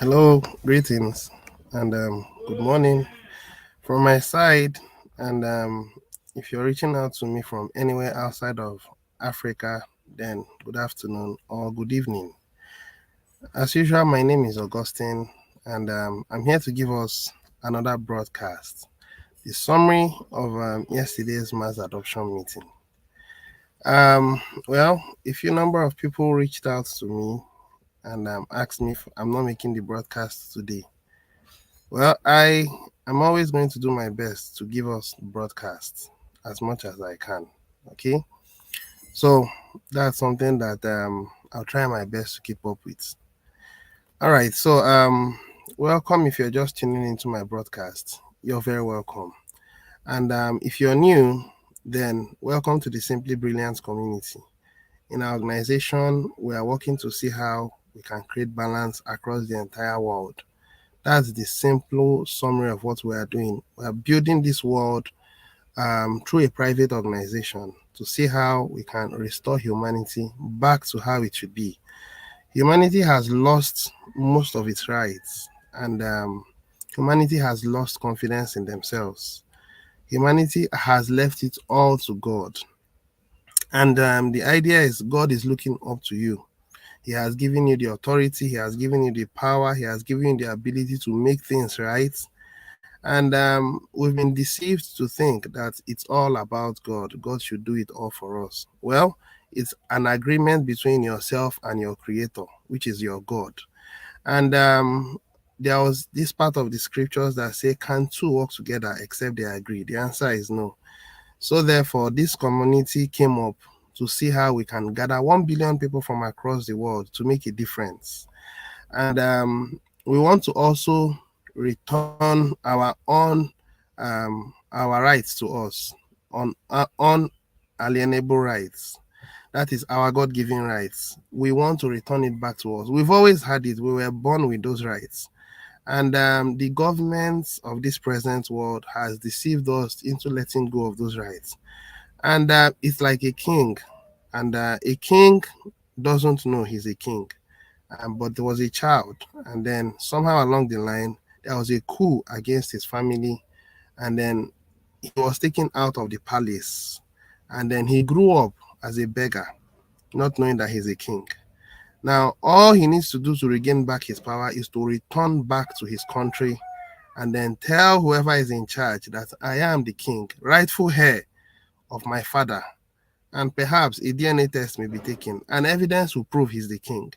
Hello, greetings, and good morning from my side. And if you're reaching out to me from anywhere outside of Africa, then good afternoon or good evening. As usual, my name is Augustine, and I'm here to give us another broadcast, the summary of yesterday's mass adoption meeting. Well, a few number of people reached out to me and asked me if I'm not making the broadcast today. Well, I am always going to do my best to give us broadcasts as much as I can. Okay, so that's something that I'll try my best to keep up with. All right, so welcome if you're just tuning into my broadcast. You're very welcome, and if you're new, then welcome to the Simply Brilliant community. In our organization, we are working to see how we can create balance across the entire world. That's the simple summary of what we are doing. We are building this world through a private organization to see how we can restore humanity back to how it should be. Humanity has lost most of its rights, and humanity has lost confidence in themselves. Humanity has left it all to God. And the idea is God is looking up to you. He has given you the authority, He has given you the power, He has given you the ability to make things right. And we've been deceived to think that it's all about God. God should do it all for us. Well, it's an agreement between yourself and your creator, which is your God. And there was this part of the scriptures that say, can two work together except they agree? The answer is no. So therefore, this community came up to see how we can gather 1 billion people from across the world to make a difference. And we want to also return our rights to us on unalienable rights. That is our God-given rights. We want to return it back to us. We've always had it. We were born with those rights. And the governments of this present world has deceived us into letting go of those rights. And it's like a king. And a king doesn't know he's a king. But there was a child, and then somehow along the line, there was a coup against his family, and then he was taken out of the palace, and then he grew up as a beggar, not knowing that he's a king. Now, all he needs to do to regain back his power is to return back to his country and then tell whoever is in charge that I am the king, rightful heir of my father, and perhaps a DNA test may be taken, and evidence will prove he's the king,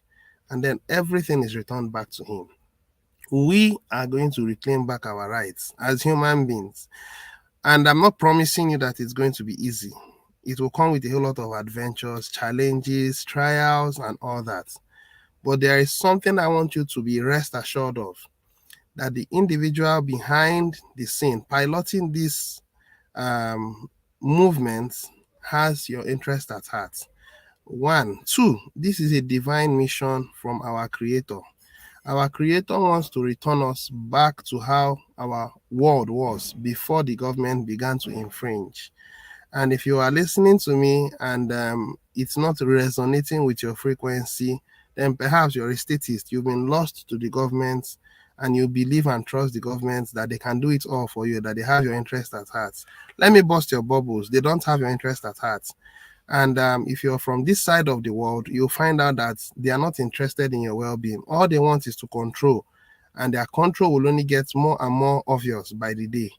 and then everything is returned back to him. We are going to reclaim back our rights as human beings. And I'm not promising you that it's going to be easy. It will come with a whole lot of adventures, challenges, trials, and all that. But there is something I want you to be rest assured of, that the individual behind the scene, piloting this um, movement, has your interest at heart. One, two, this is a divine mission from our Creator. Our Creator wants to return us back to how our world was before the government began to infringe. And if you are listening to me and it's not resonating with your frequency, then perhaps you're a statist. You've been lost to the government and you believe and trust the government that they can do it all for you, that they have your interest at heart. Let me bust your bubbles. They don't have your interest at heart. And if you're from this side of the world, you'll find out that they are not interested in your well being. All they want is to control, and their control will only get more and more obvious by the day.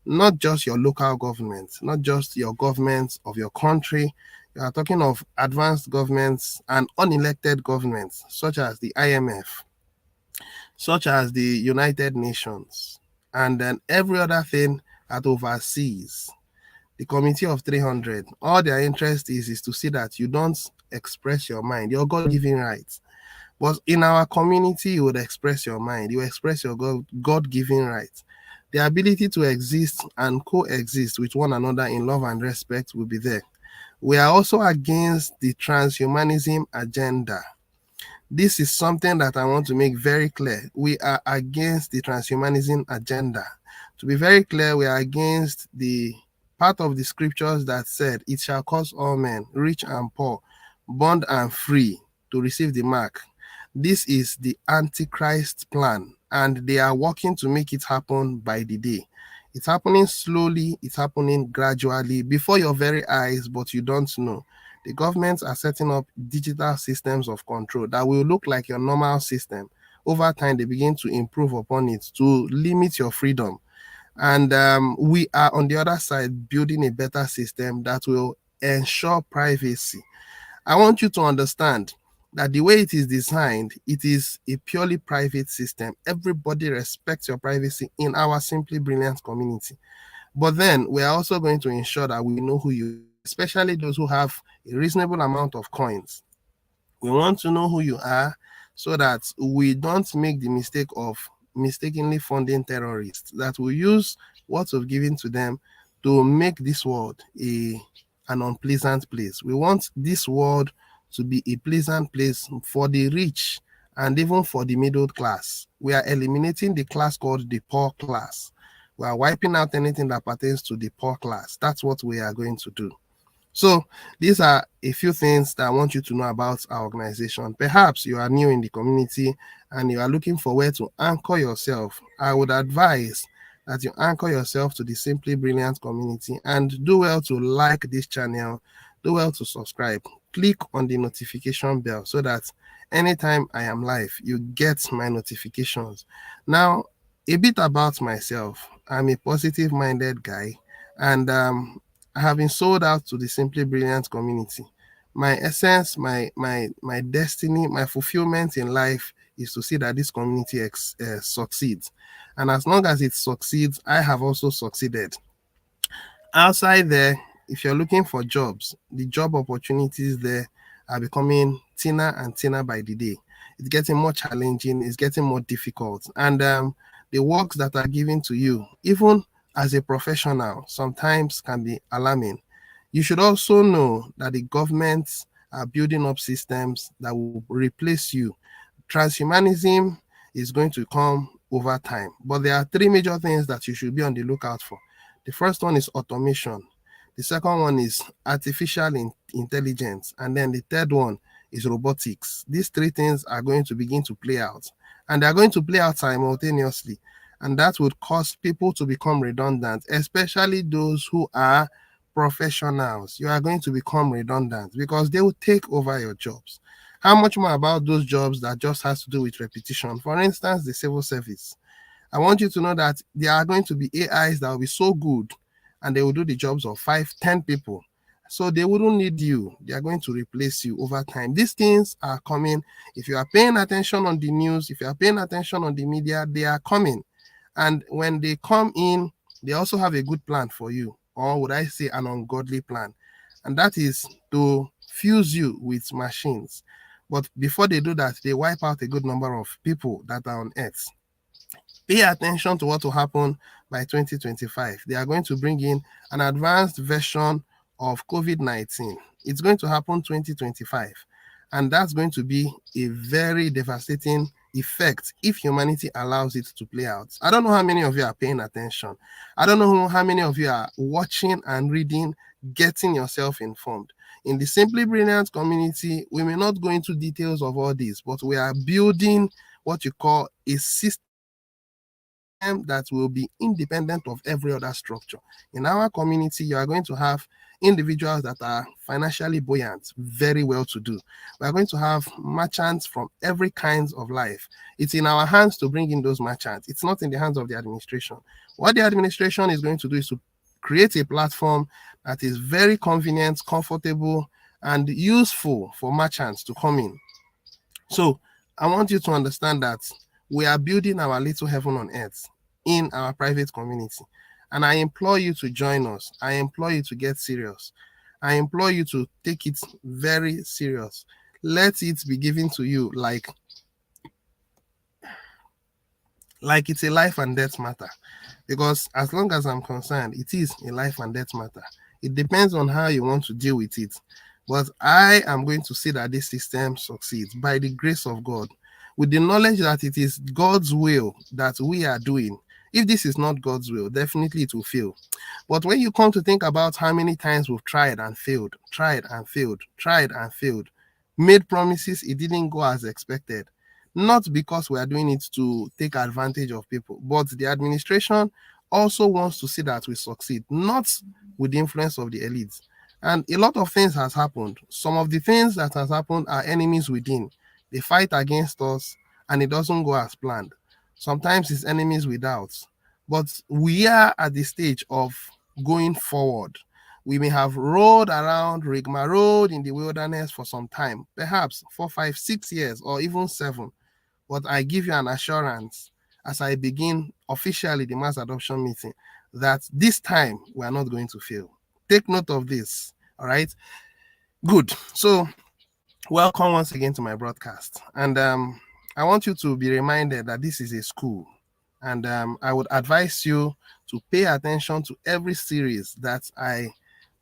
Not just your local government, not just your government of your country. You are talking of advanced governments and unelected governments, such as the IMF, such as the United Nations, and then every other thing that oversees the committee of 300. All their interest is to see that you don't express your mind, your God-given rights. But in our community, you would express your mind, you express your God-given rights. The ability to exist and coexist with one another in love and respect will be there. We are also against the transhumanism agenda. This is something that I want to make very clear. We are against the transhumanism agenda. To be very clear, we are against the part of the scriptures that said, it shall cause all men, rich and poor, bond and free, to receive the mark. This is the Antichrist plan, and they are working to make it happen by the day. It's happening slowly, it's happening gradually before your very eyes, but you don't know. The governments are setting up digital systems of control that will look like your normal system. Over time, they begin to improve upon it to limit your freedom. And we are on the other side building a better system that will ensure privacy. I want you to understand that the way it is designed, it is a purely private system. Everybody respects your privacy in our Simply Brilliant community. But then we are also going to ensure that we know who you are, especially those who have a reasonable amount of coins. We want to know who you are so that we don't make the mistake of mistakenly funding terrorists that will use what we've given to them to make this world an unpleasant place. We want this world to be a pleasant place for the rich and even for the middle class. We are eliminating the class called the poor class. We are wiping out anything that pertains to the poor class. That's what we are going to do. So these are a few things that I want you to know about our organization. Perhaps you are new in the community and you are looking for where to anchor yourself. I would advise that you anchor yourself to the Simply Brilliant community and do well to like this channel, do well to subscribe, click on the notification bell so that anytime I am live, you get my notifications. Now, a bit about myself. I'm a positive minded guy, and I have been sold out to the Simply Brilliant community. My essence, my destiny, my fulfillment in life is to see that this community succeeds. And as long as it succeeds, I have also succeeded. Outside there, if you're looking for jobs, the job opportunities there are becoming thinner and thinner by the day. It's getting more challenging, it's getting more difficult. And the works that are given to you, even as a professional, sometimes can be alarming. You should also know that the governments are building up systems that will replace you. Transhumanism is going to come over time, but there are three major things that you should be on the lookout for. The first one is automation. The second one is artificial intelligence. And then the third one is robotics. These three things are going to begin to play out, and they're going to play out simultaneously. And that would cause people to become redundant, especially those who are professionals. You are going to become redundant because they will take over your jobs. How much more about those jobs that just has to do with repetition? For instance, the civil service. I want you to know that there are going to be AIs that will be so good and they will do the jobs of 5, 10 people. So they wouldn't need you. They are going to replace you over time. These things are coming. If you are paying attention on the news, if you are paying attention on the media, they are coming. And when they come in, they also have a good plan for you, or would I say an ungodly plan? And that is to fuse you with machines. But before they do that, they wipe out a good number of people that are on Earth. Pay attention to what will happen by 2025. They are going to bring in an advanced version of COVID-19. It's going to happen 2025. And that's going to be a very devastating effect if humanity allows it to play out. I don't know how many of you are paying attention. I don't know how many of you are watching and reading, getting yourself informed. In the Simply Brilliant community, we may not go into details of all this, but we are building what you call a system that will be independent of every other structure. In our community, you are going to have individuals that are financially buoyant, very well to do. We are going to have merchants from every kinds of life. It's in our hands to bring in those merchants. It's not in the hands of the administration. What the administration is going to do is to create a platform that is very convenient, comfortable, and useful for merchants to come in. So I want you to understand that we are building our little heaven on earth in our private community. And I implore you to join us. I implore you to get serious. I implore you to take it very serious. Let it be given to you like it's a life and death matter. Because as long as I'm concerned, it is a life and death matter. It depends on how you want to deal with it. But I am going to see that this system succeeds by the grace of God, with the knowledge that it is God's will that we are doing. If this is not God's will, definitely it will fail. But when you come to think about how many times we've tried and failed, tried and failed, tried and failed, made promises, it didn't go as expected. not because we are doing it to take advantage of people, but the administration also wants to see that we succeed, not with the influence of the elites. And a lot of things has happened. Some of the things that has happened are enemies within. They fight against us and it doesn't go as planned. Sometimes it's enemies without. But we are at the stage of going forward. We may have rode around, rigmaroled in the wilderness for some time, perhaps 4, 5, 6 years, or even 7. But I give you an assurance as I begin officially the mass adoption meeting that this time we are not going to fail. Take note of this. All right. Good. So, welcome once again to my broadcast. And I want you to be reminded that this is a school. And I would advise you to pay attention to every series that I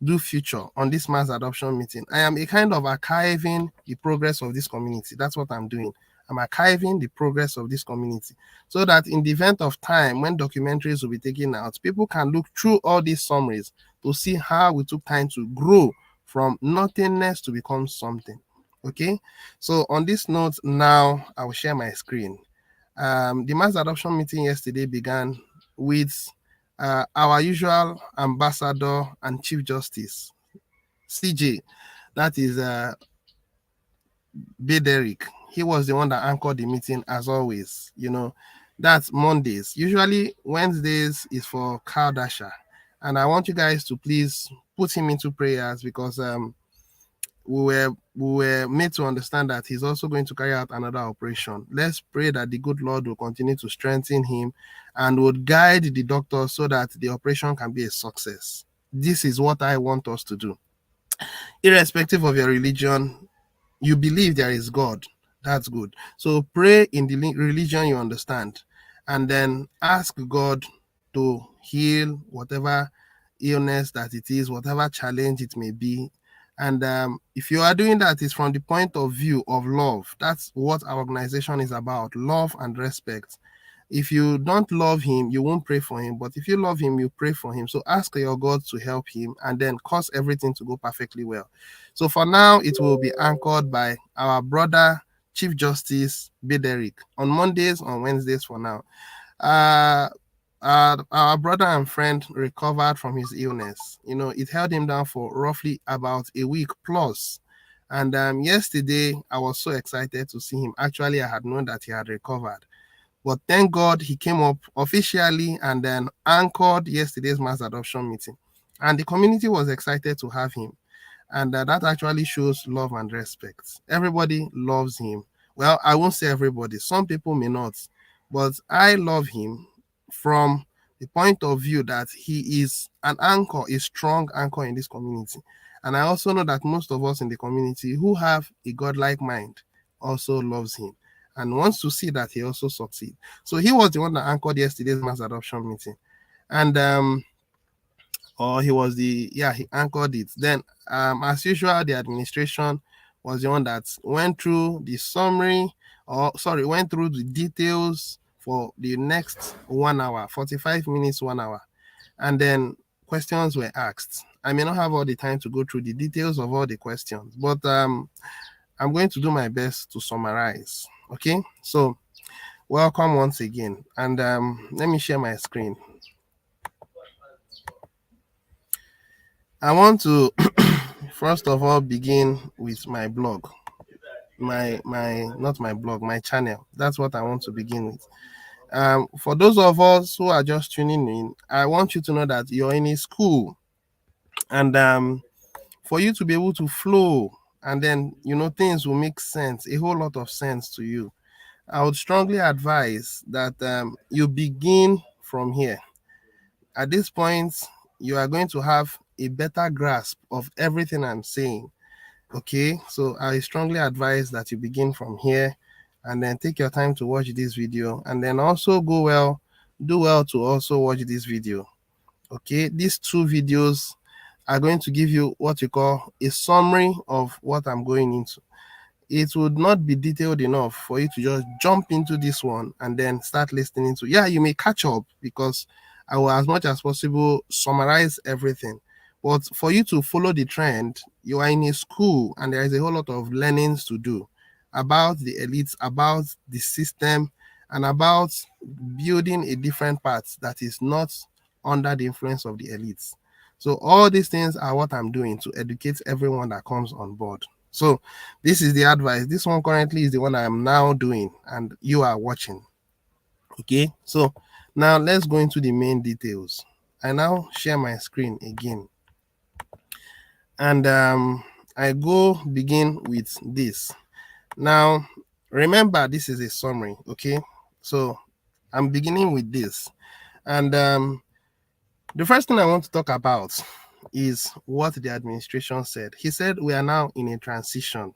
do feature on this mass adoption meeting. I am a kind of archiving the progress of this community. That's what I'm doing. I'm archiving the progress of this community so that in the event of time when documentaries will be taken out, people can look through all these summaries to see how we took time to grow from nothingness to become something. Okay, so on this note, now I will share my screen. The mass adoption meeting yesterday began with our usual ambassador and chief justice, CJ, that is Bederick. He was the one that anchored the meeting as always. That's Mondays. Usually Wednesdays is for Kardasha. And I want you guys to please put him into prayers because we were made to understand that he's also going to carry out another operation. Let's pray that the good Lord will continue to strengthen him and would guide the doctors so that the operation can be a success. This is what I want us to do. Irrespective of your religion, you believe there is God. That's good. So pray in the religion you understand and then ask God to heal whatever illness that it is, whatever challenge it may be. And if you are doing that, it's from the point of view of love. That's what our organization is about, love and respect. If you don't love him, you won't pray for him. But if you love him, you pray for him. So ask your God to help him and then cause everything to go perfectly well. So for now, it will be anchored by our brother, Chief Justice Bederick, on Mondays, on Wednesdays for now. Our brother and friend recovered from his illness. It held him down for roughly about a week plus. And yesterday, I was so excited to see him. Actually, I had known that he had recovered. But thank God he came up officially and then anchored yesterday's mass adoption meeting. And the community was excited to have him. And that actually shows love and respect. Everybody loves him. Well, I won't say everybody. Some people may not. But I love him from the point of view that he is an anchor, a strong anchor in this community. And I also know that most of us in the community who have a godlike mind also loves him and wants to see that he also succeed. So he was the one that anchored yesterday's mass adoption meeting. And he anchored it. Then as usual, the administration was the one that went through the summary, went through the details for the next 1 hour, 45 minutes, 1 hour. And then questions were asked. I may not have all the time to go through the details of all the questions, but I'm going to do my best to summarize. Okay, so welcome once again. And let me share my screen. I want to first of all begin with my blog. My channel. That's what I want to begin with. For those of us who are just tuning in, I want you to know that you're in a school, and for you to be able to flow, and then things will make sense, a whole lot of sense to you. I would strongly advise that you begin from here. At this point, you are going to have a better grasp of everything I'm saying. Okay, so I strongly advise that you begin from here and then take your time to watch this video, and then also do well to also watch this video. Okay, these 2 videos are going to give you what you call a summary of what I'm going into. It would not be detailed enough for you to just jump into this one and then start listening to. Yeah, you may catch up because I will, as much as possible, summarize everything. But for you to follow the trend, you are in a school and there is a whole lot of learnings to do. about the elites, about the system, and about building a different path that is not under the influence of the elites. So all these things are what I'm doing to educate everyone that comes on board. So this is the advice. This one currently is the one I am now doing, and you are watching. Okay, so now let's go into the main details. I now share my screen again, and I go begin with this. Now, remember, this is a summary. Okay, so I'm beginning with this, and the first thing I want to talk about is what the administration said. He said we are now in a transition.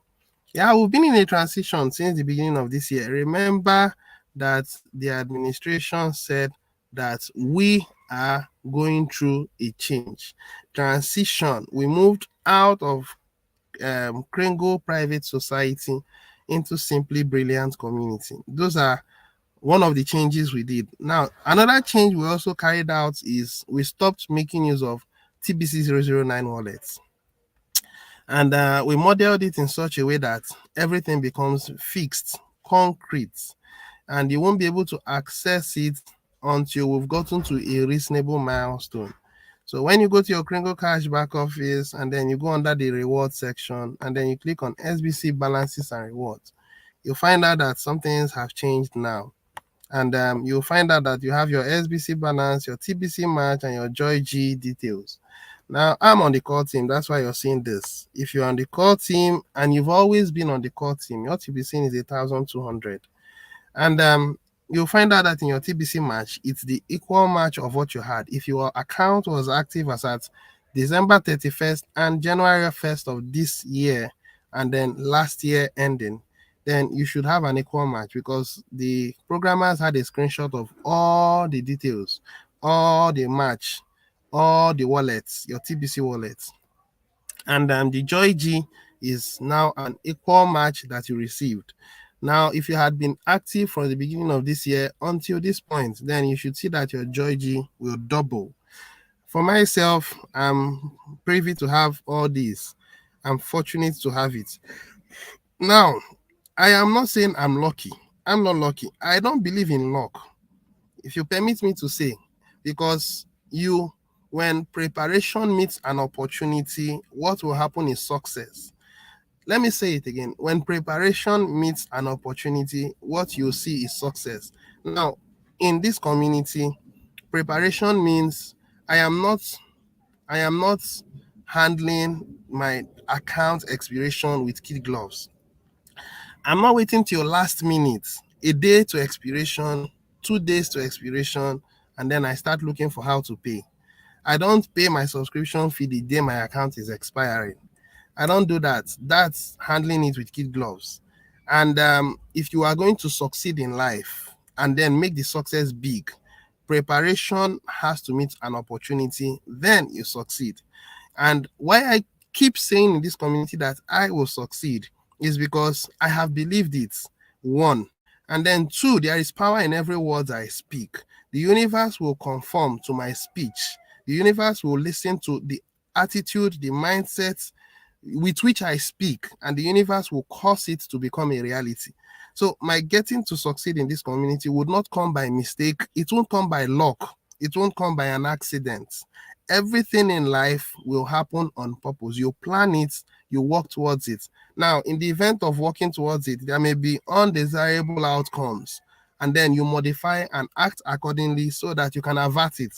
Yeah, we've been in a transition since the beginning of this year. Remember that the administration said that we are going through a change, transition. We moved out of Kringle Private Society into Simply Brilliant Community. Those are one of the changes we did. Now, another change we also carried out is we stopped making use of TBC009 wallets. And we modeled it in such a way that everything becomes fixed, concrete, and you won't be able to access it until we've gotten to a reasonable milestone. So when you go to your Kringle Cash back office and then you go under the reward section and then you click on SBC balances and rewards, you'll find out that some things have changed now. And you'll find out that you have your SBC balance, your TBC match, and your Joy G details. Now, I'm on the core team. That's why you're seeing this. If you're on the core team and you've always been on the core team, your TBC is 1,200. And you'll find out that in your TBC match, it's the equal match of what you had. If your account was active as at December 31st and January 1st of this year, and then last year ending, then you should have an equal match because the programmers had a screenshot of all the details, all the match, all the wallets, your TBC wallets. And the Joy G is now an equal match that you received. Now, if you had been active from the beginning of this year until this point, then you should see that your Joy G will double. For myself, I'm privy to have all these. I'm fortunate to have it. Now, I am not saying I'm lucky. I'm not lucky. I don't believe in luck, if you permit me to say, because when preparation meets an opportunity, what will happen is success. Let me say it again. When preparation meets an opportunity, what you see is success. Now, in this community, preparation means I am not handling my account expiration with kid gloves. I'm not waiting till last minute, a day to expiration, 2 days to expiration, and then I start looking for how to pay. I don't pay my subscription fee the day my account is expiring. I don't do that. That's handling it with kid gloves. And if you are going to succeed in life and then make the success big, preparation has to meet an opportunity, then you succeed. And why I keep saying in this community that I will succeed is because I have believed it, one. And then two, there is power in every word I speak. The universe will conform to my speech. The universe will listen to the attitude, the mindset with which I speak, and the universe will cause it to become a reality. So my getting to succeed in this community would not come by mistake. It won't come by luck. It won't come by an accident. Everything in life will happen on purpose. You plan it, you work towards it. Now, in the event of working towards it, there may be undesirable outcomes, and then you modify and act accordingly so that you can avert it.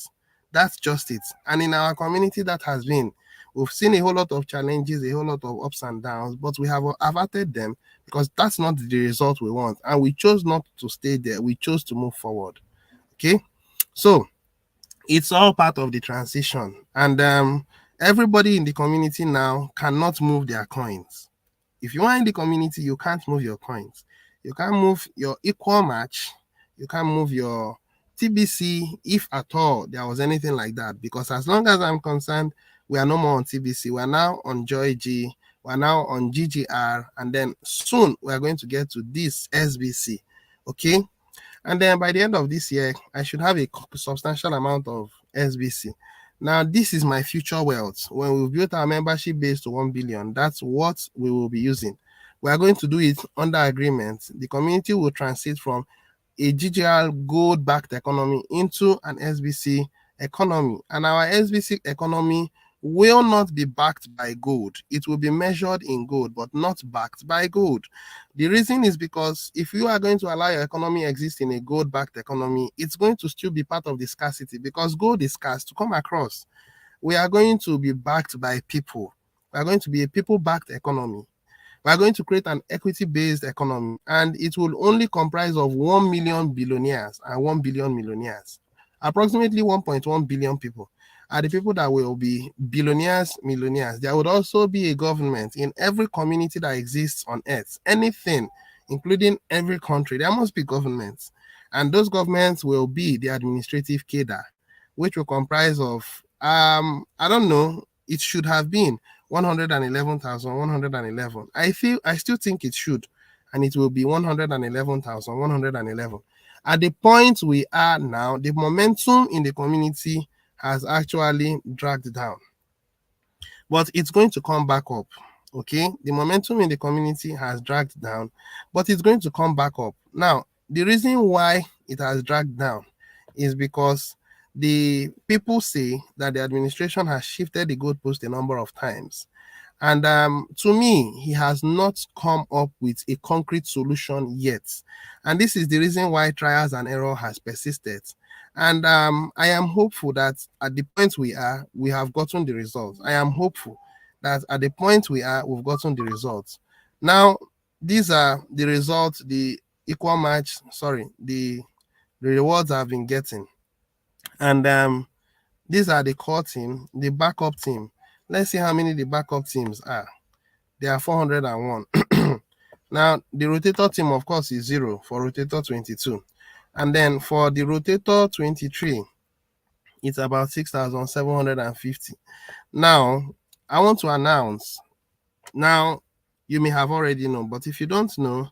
That's just it. And in our community, that has been. We've seen a whole lot of challenges, a whole lot of ups and downs, but we have averted them because that's not the result we want. And we chose not to stay there. We chose to move forward. Okay. So it's all part of the transition. And everybody in the community now cannot move their coins. If you are in the community, you can't move your coins. You can't move your equal match. You can't move your TBC, if at all there was anything like that. Because as long as I'm concerned, we are no more on TBC. We are now on Joy G. We are now on GGR. And then soon we are going to get to this SBC. Okay. And then by the end of this year, I should have a substantial amount of SBC. Now, this is my future wealth. When we've built our membership base to 1 billion, that's what we will be using. We are going to do it under agreement. The community will transit from a GGR gold backed economy into an SBC economy. And our SBC economy will not be backed by gold. It will be measured in gold, but not backed by gold. The reason is because if you are going to allow your economy exist in a gold backed economy, it's going to still be part of the scarcity because gold is scarce to come across. We are going to be backed by people. We are going to be a people backed economy. We are going to create an equity-based economy, and it will only comprise of 1 million billionaires and 1 billion millionaires. Approximately 1.1 billion people are the people that will be billionaires, millionaires. There would also be a government in every community that exists on earth. Anything, including every country, there must be governments. And those governments will be the administrative cadre, which will comprise of, I don't know, it should have been 111,111. I still think it should, and it will be 111,111. At the point we are now, the momentum in the community has actually dragged down, but it's going to come back up. Okay, the momentum in the community has dragged down, but it's going to come back up. Now, the reason why it has dragged down is because the people say that the administration has shifted the goalpost a number of times. And to me, he has not come up with a concrete solution yet. And this is the reason why trials and error has persisted. And I am hopeful that at the point we are, we have gotten the results. I am hopeful that at the point we are, we've gotten the results. Now, these are the results, the equal match, the rewards I've been getting. And these are the core team, the backup team. Let's see how many the backup teams are. There are 401. Now, the rotator team, of course, is 0 for rotator 22. And then for the rotator 23, it's about 6,750. Now, I want to announce. Now, you may have already known, but if you don't know,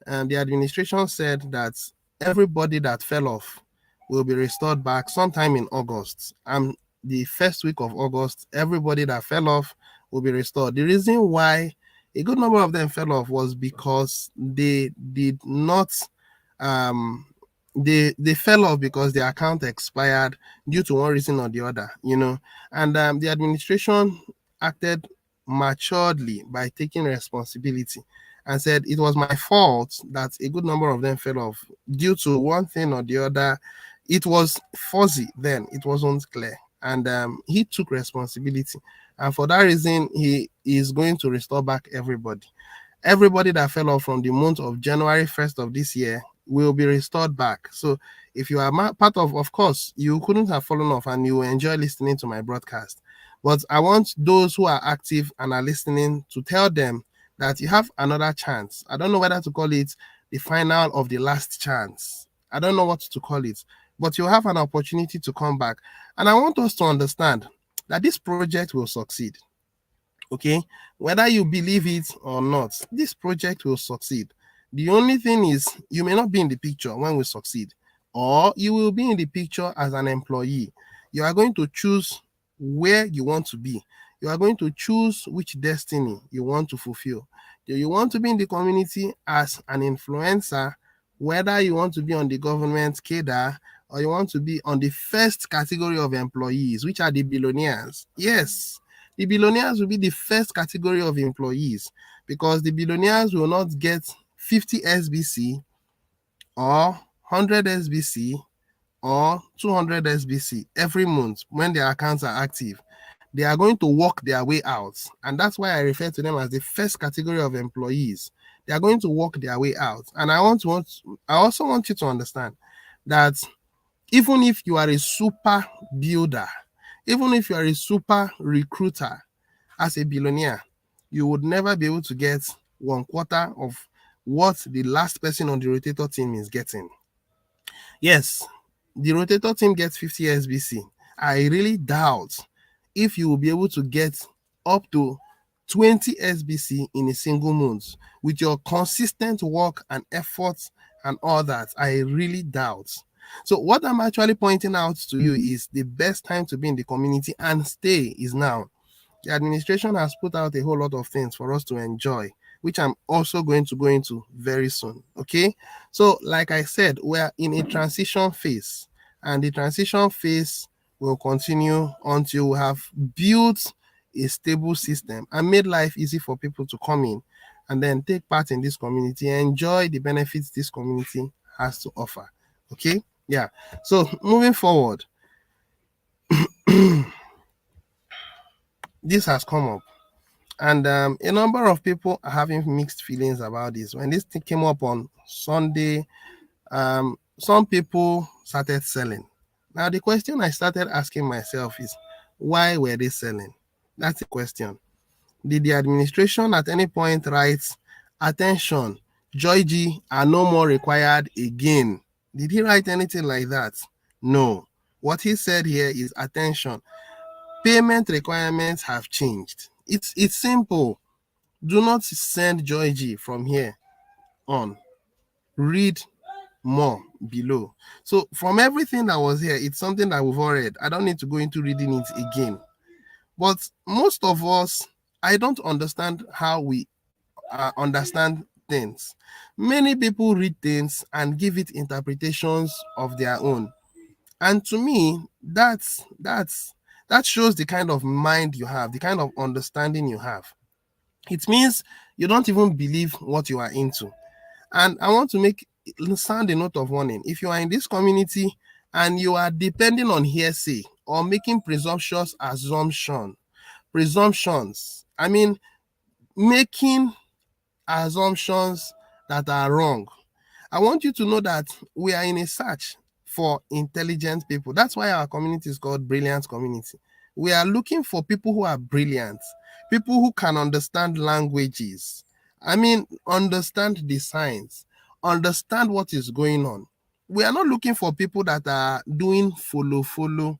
the administration said that everybody that fell off will be restored back sometime in August. And the first week of August, everybody that fell off will be restored. The reason why a good number of them fell off was because they did not they fell off because their account expired due to one reason or the other, and the administration acted maturedly by taking responsibility and said it was my fault that a good number of them fell off due to one thing or the other. It was fuzzy then, it wasn't clear, and he took responsibility, and for that reason he is going to restore back everybody that fell off from the month of January 1st of this year will be restored back. So if you are part of course, you couldn't have fallen off and you enjoy listening to my broadcast. But I want those who are active and are listening to tell them that you have another chance. I don't know whether to call it the final of the last chance. I don't know what to call it, but you have an opportunity to come back. And I want us to understand that this project will succeed. Okay, whether you believe it or not, this project will succeed. The only thing is you may not be in the picture when we succeed, or you will be in the picture as an employee. You are going to choose where you want to be. You are going to choose which destiny you want to fulfill. Do you want to be in the community as an influencer, whether you want to be on the government cadre or you want to be on the first category of employees, which are the billionaires? Yes, the billionaires will be the first category of employees because the billionaires will not get 50 SBC or 100 SBC or 200 SBC every month when their accounts are active. They are going to work their way out. And that's why I refer to them as the first category of employees. They are going to work their way out. And I also want you to understand that even if you are a super builder, even if you are a super recruiter as a billionaire, you would never be able to get 1/4 of what the last person on the rotator team is getting. Yes, the rotator team gets 50 SBC. I really doubt if you will be able to get up to 20 SBC in a single month with your consistent work and efforts and all that. I really doubt. So what I'm actually pointing out to you is the best time to be in the community and stay is now. The administration has put out a whole lot of things for us to enjoy, which I'm also going to go into very soon. Okay, so like I said, we're in a transition phase, and the transition phase will continue until we have built a stable system and made life easy for people to come in and then take part in this community, enjoy the benefits this community has to offer. Okay, yeah. So moving forward, this has come up, and a number of people are having mixed feelings about this. When this thing came up on Sunday, some people started selling. Now, the question I started asking myself is, why were they selling? That's the question. Did the administration at any point write, attention, Joy G are no more required again? Did he write anything like that? No. What he said here is, attention, payment requirements have changed. It's simple. Do not send Joy G from here on. Read more below. So from everything that was here, it's something that we've all read. I don't need to go into reading it again. But most of us, I don't understand how we understand things. Many people read things and give it interpretations of their own. And to me, that shows the kind of mind you have, the kind of understanding you have. It means you don't even believe what you are into. And I want to sound a note of warning. If you are in this community and you are depending on hearsay or making presumptions, I mean, making assumptions that are wrong, I want you to know that we are in a search for intelligent people. That's why our community is called Brilliant Community. We are looking for people who are brilliant, people who can understand languages. I mean, understand the science, understand what is going on. We are not looking for people that are doing follow.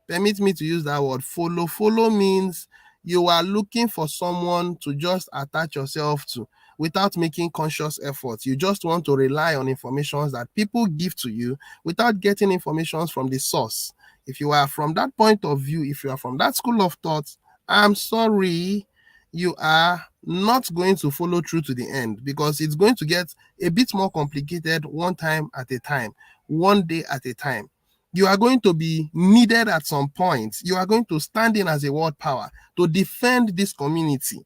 Permit me to use that word. Follow means you are looking for someone to just attach yourself to without making conscious efforts. You just want to rely on information that people give to you without getting information from the source. If you are from that point of view, if you are from that school of thought, I'm sorry, you are not going to follow through to the end, because it's going to get a bit more complicated one time at a time, one day at a time. You are going to be needed at some point. You are going to stand in as a world power to defend this community.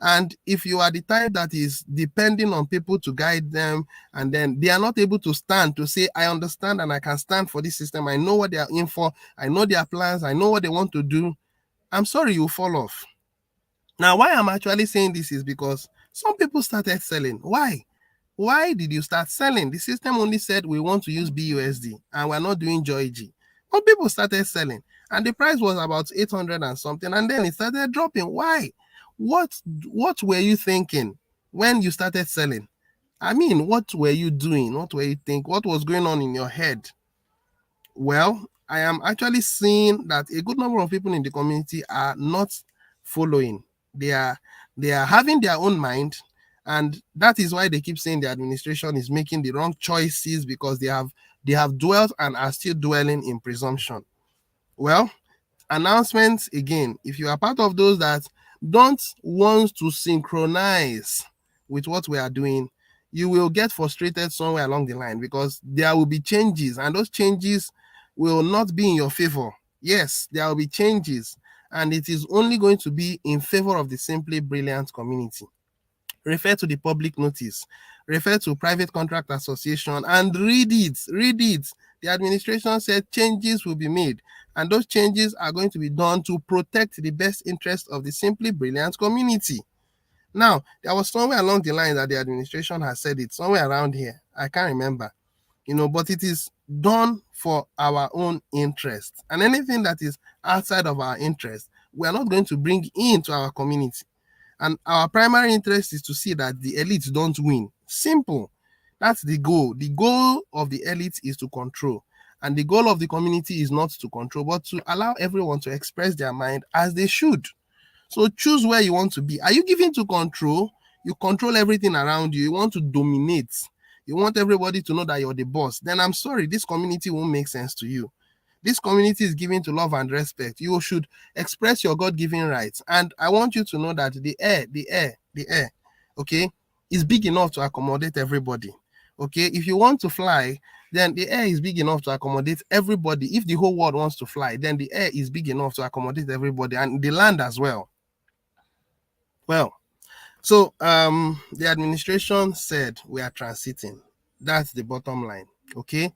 And if you are the type that is depending on people to guide them, and then they are not able to stand to say, I understand and I can stand for this system, I know what they are in for, I know their plans, I know what they want to do, I'm sorry, you fall off. Now, why I'm actually saying this is because some people started selling. Why? Why did you start selling? The system only said we want to use BUSD and we're not doing Joy G. But people started selling, and the price was about 800 and something, and then it started dropping. Why? What were you thinking when you started selling? I mean, what were you doing? What were you thinking? What was going on in your head? Well, I am actually seeing that a good number of people in the community are not following. They are having their own mind, and that is why they keep saying the administration is making the wrong choices, because they have dwelt and are still dwelling in presumption. Well, announcements again. If you are part of those that don't want to synchronize with what we are doing, you will get frustrated somewhere along the line, because there will be changes, and those changes will not be in your favor. Yes, there will be changes, and it is only going to be in favor of the Simply Brilliant community. Refer to the public notice, refer to private contract association, and read it. The administration said changes will be made, and those changes are going to be done to protect the best interest of the Simply Brilliant community. Now, there was somewhere along the line that the administration has said it, somewhere around here, I can't remember, but it is done for our own interest, and anything that is outside of our interest, we are not going to bring into our community. And our primary interest is to see that the elites don't win. Simple. That's the goal. The goal of the elites is to control. And the goal of the community is not to control, but to allow everyone to express their mind as they should. So choose where you want to be. Are you given to control? You control everything around you. You want to dominate. You want everybody to know that you're the boss. Then I'm sorry, this community won't make sense to you. This community is given to love and respect. You should express your God-given rights. And I want you to know that the air, okay, is big enough to accommodate everybody. Okay, if you want to fly, then the air is big enough to accommodate everybody. If the whole world wants to fly, then the air is big enough to accommodate everybody, and the land as well. Well, so the administration said we are transiting. That's the bottom line. Okay,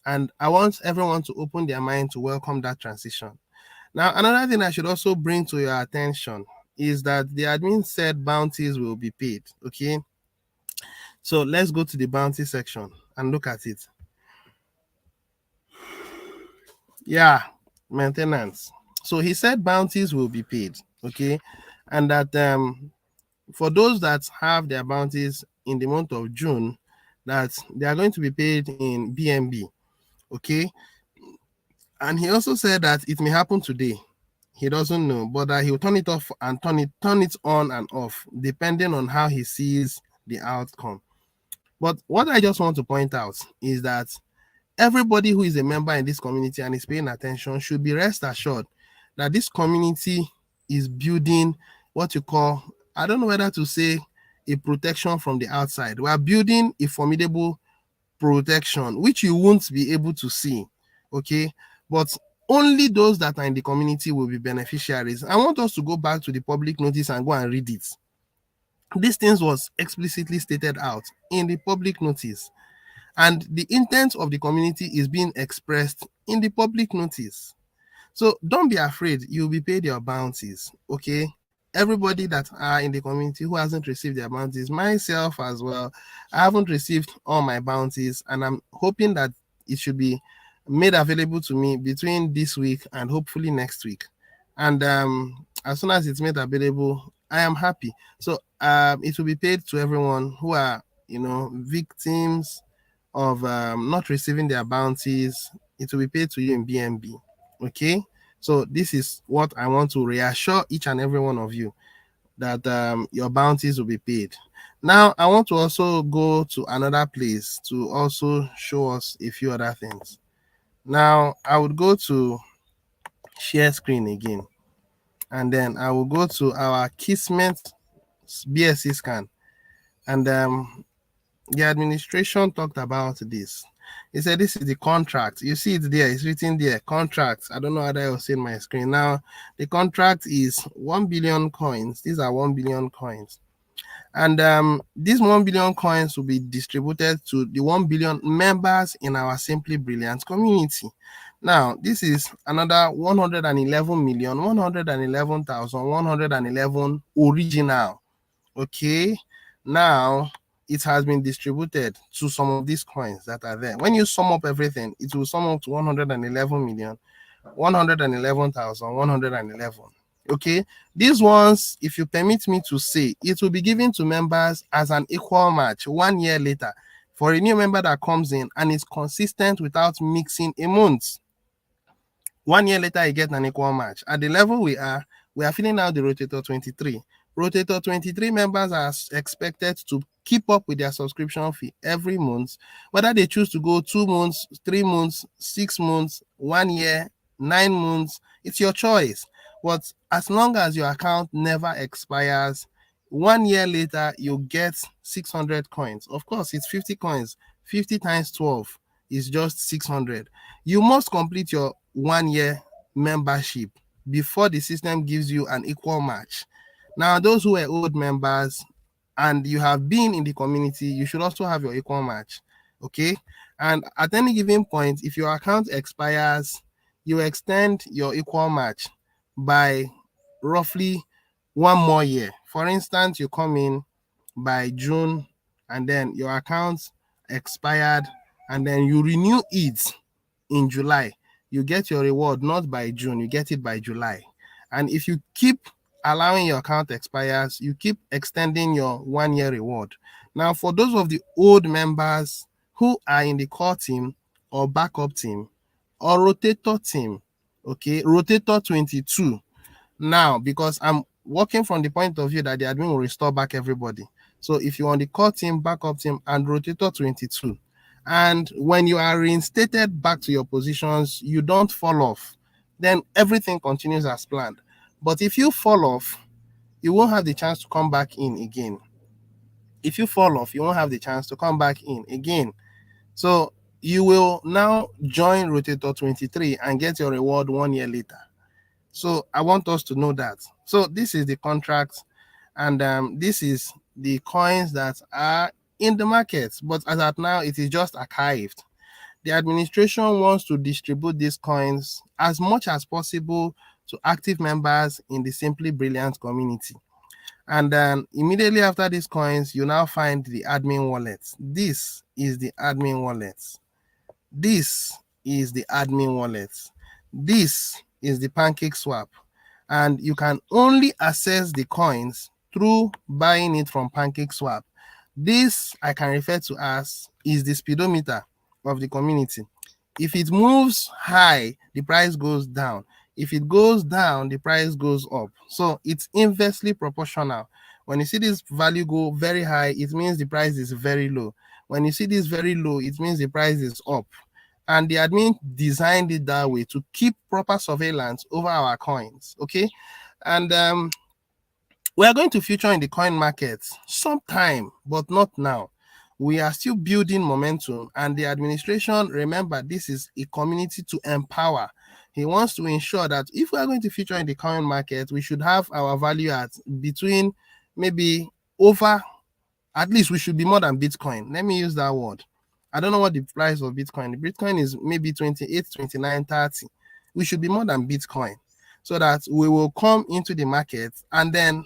and I want everyone to open their mind to welcome that transition. Now, another thing I should also bring to your attention is that the admin said bounties will be paid. Okay, so let's go to the bounty section and look at it. Yeah, maintenance. So he said bounties will be paid. Okay, and that for those that have their bounties in the month of June, that they are going to be paid in BNB. Okay, and he also said that it may happen today. He doesn't know, but that he'll turn it off and turn it on and off depending on how he sees the outcome. But what I just want to point out is that everybody who is a member in this community and is paying attention should be rest assured that this community is building what you call, I don't know whether to say a protection from the outside. We are building a formidable protection which you won't be able to see. Okay, but only those that are in the community will be beneficiaries. I want us to go back to the public notice and go and read it. These things was explicitly stated out in the public notice, and the intent of the community is being expressed in the public notice. So don't be afraid, you'll be paid your bounties. Okay, everybody that are in the community who hasn't received their bounties, myself as well, I haven't received all my bounties, and I'm hoping that it should be made available to me between this week and hopefully next week. And as soon as it's made available, I am happy. So it will be paid to everyone who are, victims of not receiving their bounties. It will be paid to you in BNB. Okay, so this is what I want to reassure each and every one of you, that your bounties will be paid. Now I want to also go to another place to also show us a few other things. Now I would go to share screen again, and then I will go to our Kismet BSC scan, and the administration talked about this. He said this is the contract. You see it there, it's written there, contract. I don't know how I will see in my screen. Now the contract is 1 billion coins. These are 1 billion coins. And these 1 billion coins will be distributed to the 1 billion members in our Simply Brilliant community. Now, this is another 111,111,111 original. Okay, now it has been distributed to some of these coins that are there. When you sum up everything, it will sum up to 111,111,111. Okay, these ones, if you permit me to say, it will be given to members as an equal match 1 year later for a new member that comes in and is consistent without mixing a month. 1 year later, you get an equal match. At the level we are filling out the Rotator 23. Rotator 23 members are expected to keep up with their subscription fee every month, whether they choose to go 2 months, 3 months, 6 months, 1 year, 9 months. It's your choice. But as long as your account never expires, 1 year later, you get 600 coins. Of course, it's 50 coins. 50 times 12 is just 600. You must complete your 1 year membership before the system gives you an equal match. Now, those who are old members and you have been in the community, you should also have your equal match. Okay, and at any given point, if your account expires, you extend your equal match by roughly 1 more year. For instance, you come in by June and then your account expired and then you renew it in July. You get your reward not by June, you get it by July. And if you keep allowing your account expires, you keep extending your 1 year reward. Now, for those of the old members who are in the core team or backup team or rotator team, okay, rotator 22. Now, because I'm working from the point of view that the admin will restore back everybody. So if you're on the core team, backup team, and rotator 22, and when you are reinstated back to your positions, you don't fall off, then everything continues as planned. But if you fall off, you won't have the chance to come back in again. If you fall off, you won't have the chance to come back in again. So you will now join Rotator 23 and get your reward 1 year later. So I want us to know that. So this is the contract, and this is the coins that are in the market. But as at now, it is just archived. The administration wants to distribute these coins as much as possible to active members in the Simply Brilliant community. And then immediately after these coins, you now find the admin wallet. This is the admin wallet. This is the admin wallet. This is the Pancake Swap. And you can only access the coins through buying it from Pancake Swap. This I can refer to as is the speedometer of the community. If it moves high, the price goes down. If it goes down, the price goes up. So it's inversely proportional. When you see this value go very high, it means the price is very low. When you see this very low, it means the price is up. And the admin designed it that way to keep proper surveillance over our coins. Okay. And we are going to feature in the coin market sometime, but not now. We are still building momentum, and the administration, remember, this is a community to empower. He wants to ensure that if we are going to feature in the coin market, we should have our value at between maybe over, at least we should be more than Bitcoin. Let me use that word. I don't know what the price of Bitcoin. The Bitcoin is maybe 28, 29, 30. We should be more than Bitcoin so that we will come into the market and then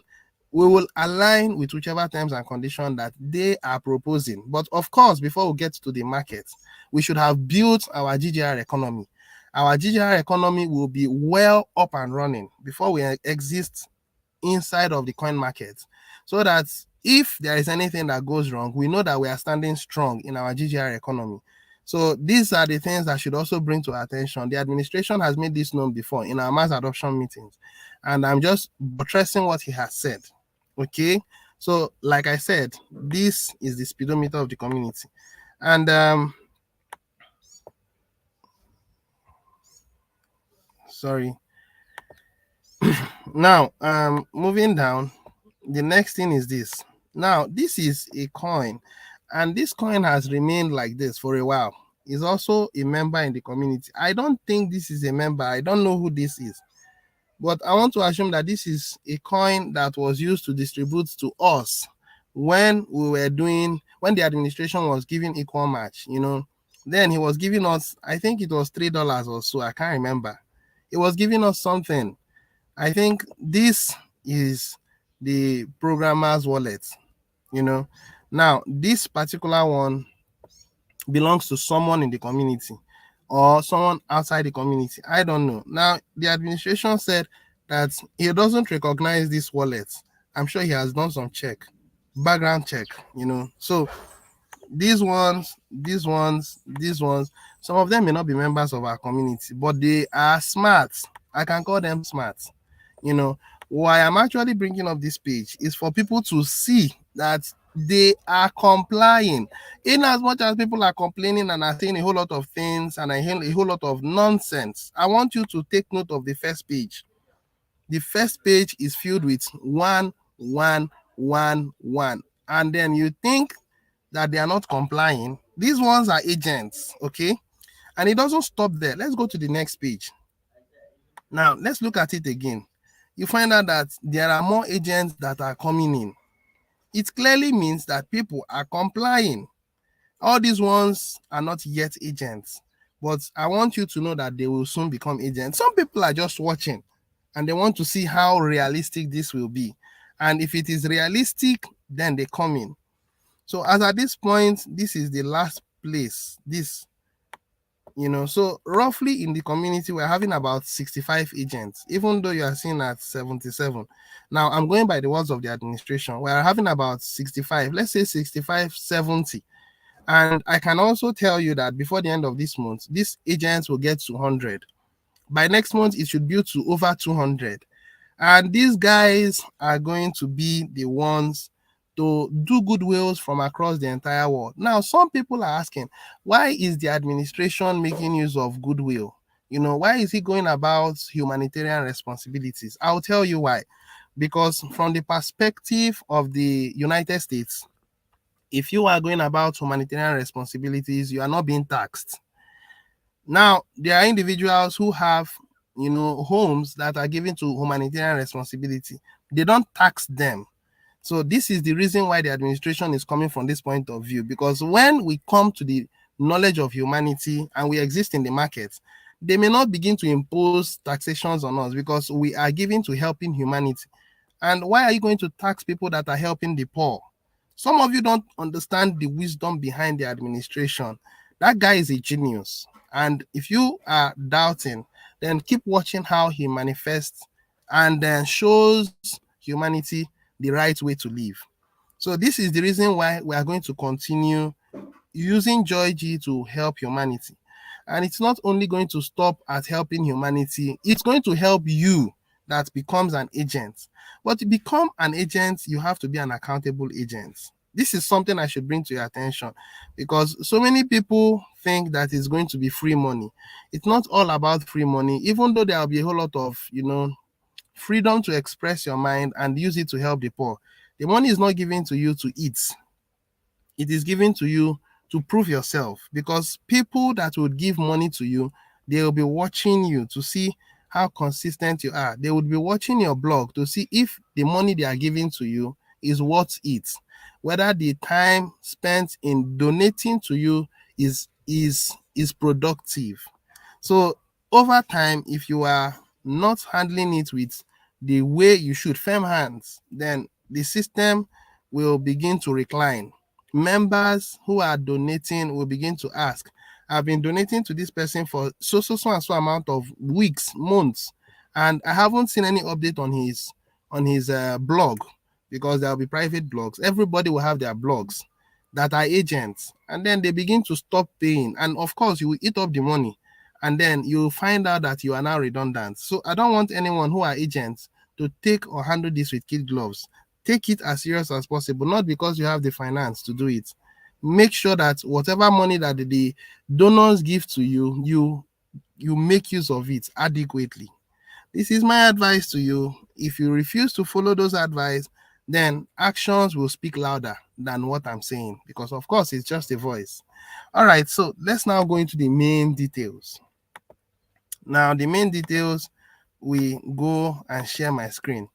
we will align with whichever terms and conditions that they are proposing. But of course, before we get to the market, we should have built our GGR economy. Our GGR economy will be well up and running before we exist inside of the coin market, so that if there is anything that goes wrong, we know that we are standing strong in our GGR economy. So these are the things that should also bring to our attention. The administration has made this known before in our mass adoption meetings, and I'm just buttressing what he has said. Okay, so like I said, this is the speedometer of the community. And sorry. Now moving down, the next thing is this. Now this is a coin, and this coin has remained like this for a while. Is also a member in the community. I don't think this is a member. I don't know who this is, but I want to assume that this is a coin that was used to distribute to us when the administration was giving equal match, then he was giving us, I think it was $3 or so, I can't remember. It was giving us something. I think this is the programmer's wallet. Now this particular one belongs to someone in the community or someone outside the community. I don't know. Now, the administration said that he doesn't recognize this wallet. I'm sure he has done some background check. So these ones, some of them may not be members of our community, but they are smart. I can call them smart. Why I'm actually bringing up this page is for people to see that they are complying. In as much as people are complaining and are saying a whole lot of things and a whole lot of nonsense, I want you to take note of the first page. The first page is filled with 1, 1, 1, 1. And then you think that they are not complying. These ones are agents, okay? And it doesn't stop there. Let's go to the next page. Now, let's look at it again. You find out that there are more agents that are coming in. It clearly means that people are complying. All these ones are not yet agents, but I want you to know that they will soon become agents. Some people are just watching and they want to see how realistic this will be. And if it is realistic, then they come in. So as at this point, this is the last place. So roughly in the community, we're having about 65 agents, even though you are seeing at 77. Now, I'm going by the words of the administration. We're having about 65, let's say 65, 70. And I can also tell you that before the end of this month, these agents will get to 100. By next month, it should build to over 200. And these guys are going to be the ones to do goodwills from across the entire world. Now, some people are asking, why is the administration making use of goodwill? Why is he going about humanitarian responsibilities? I'll tell you why. Because from the perspective of the United States, If you are going about humanitarian responsibilities, you are not being taxed. Now, there are individuals who have, homes that are given to humanitarian responsibility. They don't tax them. So this is the reason why the administration is coming from this point of view, because when we come to the knowledge of humanity and we exist in the market, they may not begin to impose taxations on us because we are given to helping humanity. And why are you going to tax people that are helping the poor? Some of you don't understand the wisdom behind the administration. That guy is a genius. And if you are doubting, then keep watching how he manifests and then shows humanity the right way to live. So this is the reason why we are going to continue using Joy G to help humanity. And it's not only going to stop at helping humanity, it's going to help you that becomes an agent. But to become an agent, you have to be an accountable agent. This is something I should bring to your attention, because so many people think that it's going to be free money. It's not all about free money, even though there will be a whole lot of, freedom to express your mind and use it to help the poor. The money is not given to you to eat, it is given to you to prove yourself, because people that would give money to you, they will be watching you to see how consistent you are. They would be watching your blog to see if the money they are giving to you is worth it, whether the time spent in donating to you is productive. So over time, if you are not handling it with the way you should, firm hands, then the system will begin to recline. Members who are donating will begin to ask, I've been donating to this person for so and so amount of weeks, months, and I haven't seen any update on his blog, because there will be private blogs. Everybody will have their blogs that are agents, and then they begin to stop paying, and of course you will eat up the money, and then you'll find out that you are now redundant. So I don't want anyone who are agents to take or handle this with kid gloves. Take it as serious as possible, not because you have the finance to do it. Make sure that whatever money that the donors give to you, you make use of it adequately. This is my advice to you. If you refuse to follow those advice, then actions will speak louder than what I'm saying, because of course it's just a voice. All right, so let's now go into the main details. Now, the main details, we go and share my screen.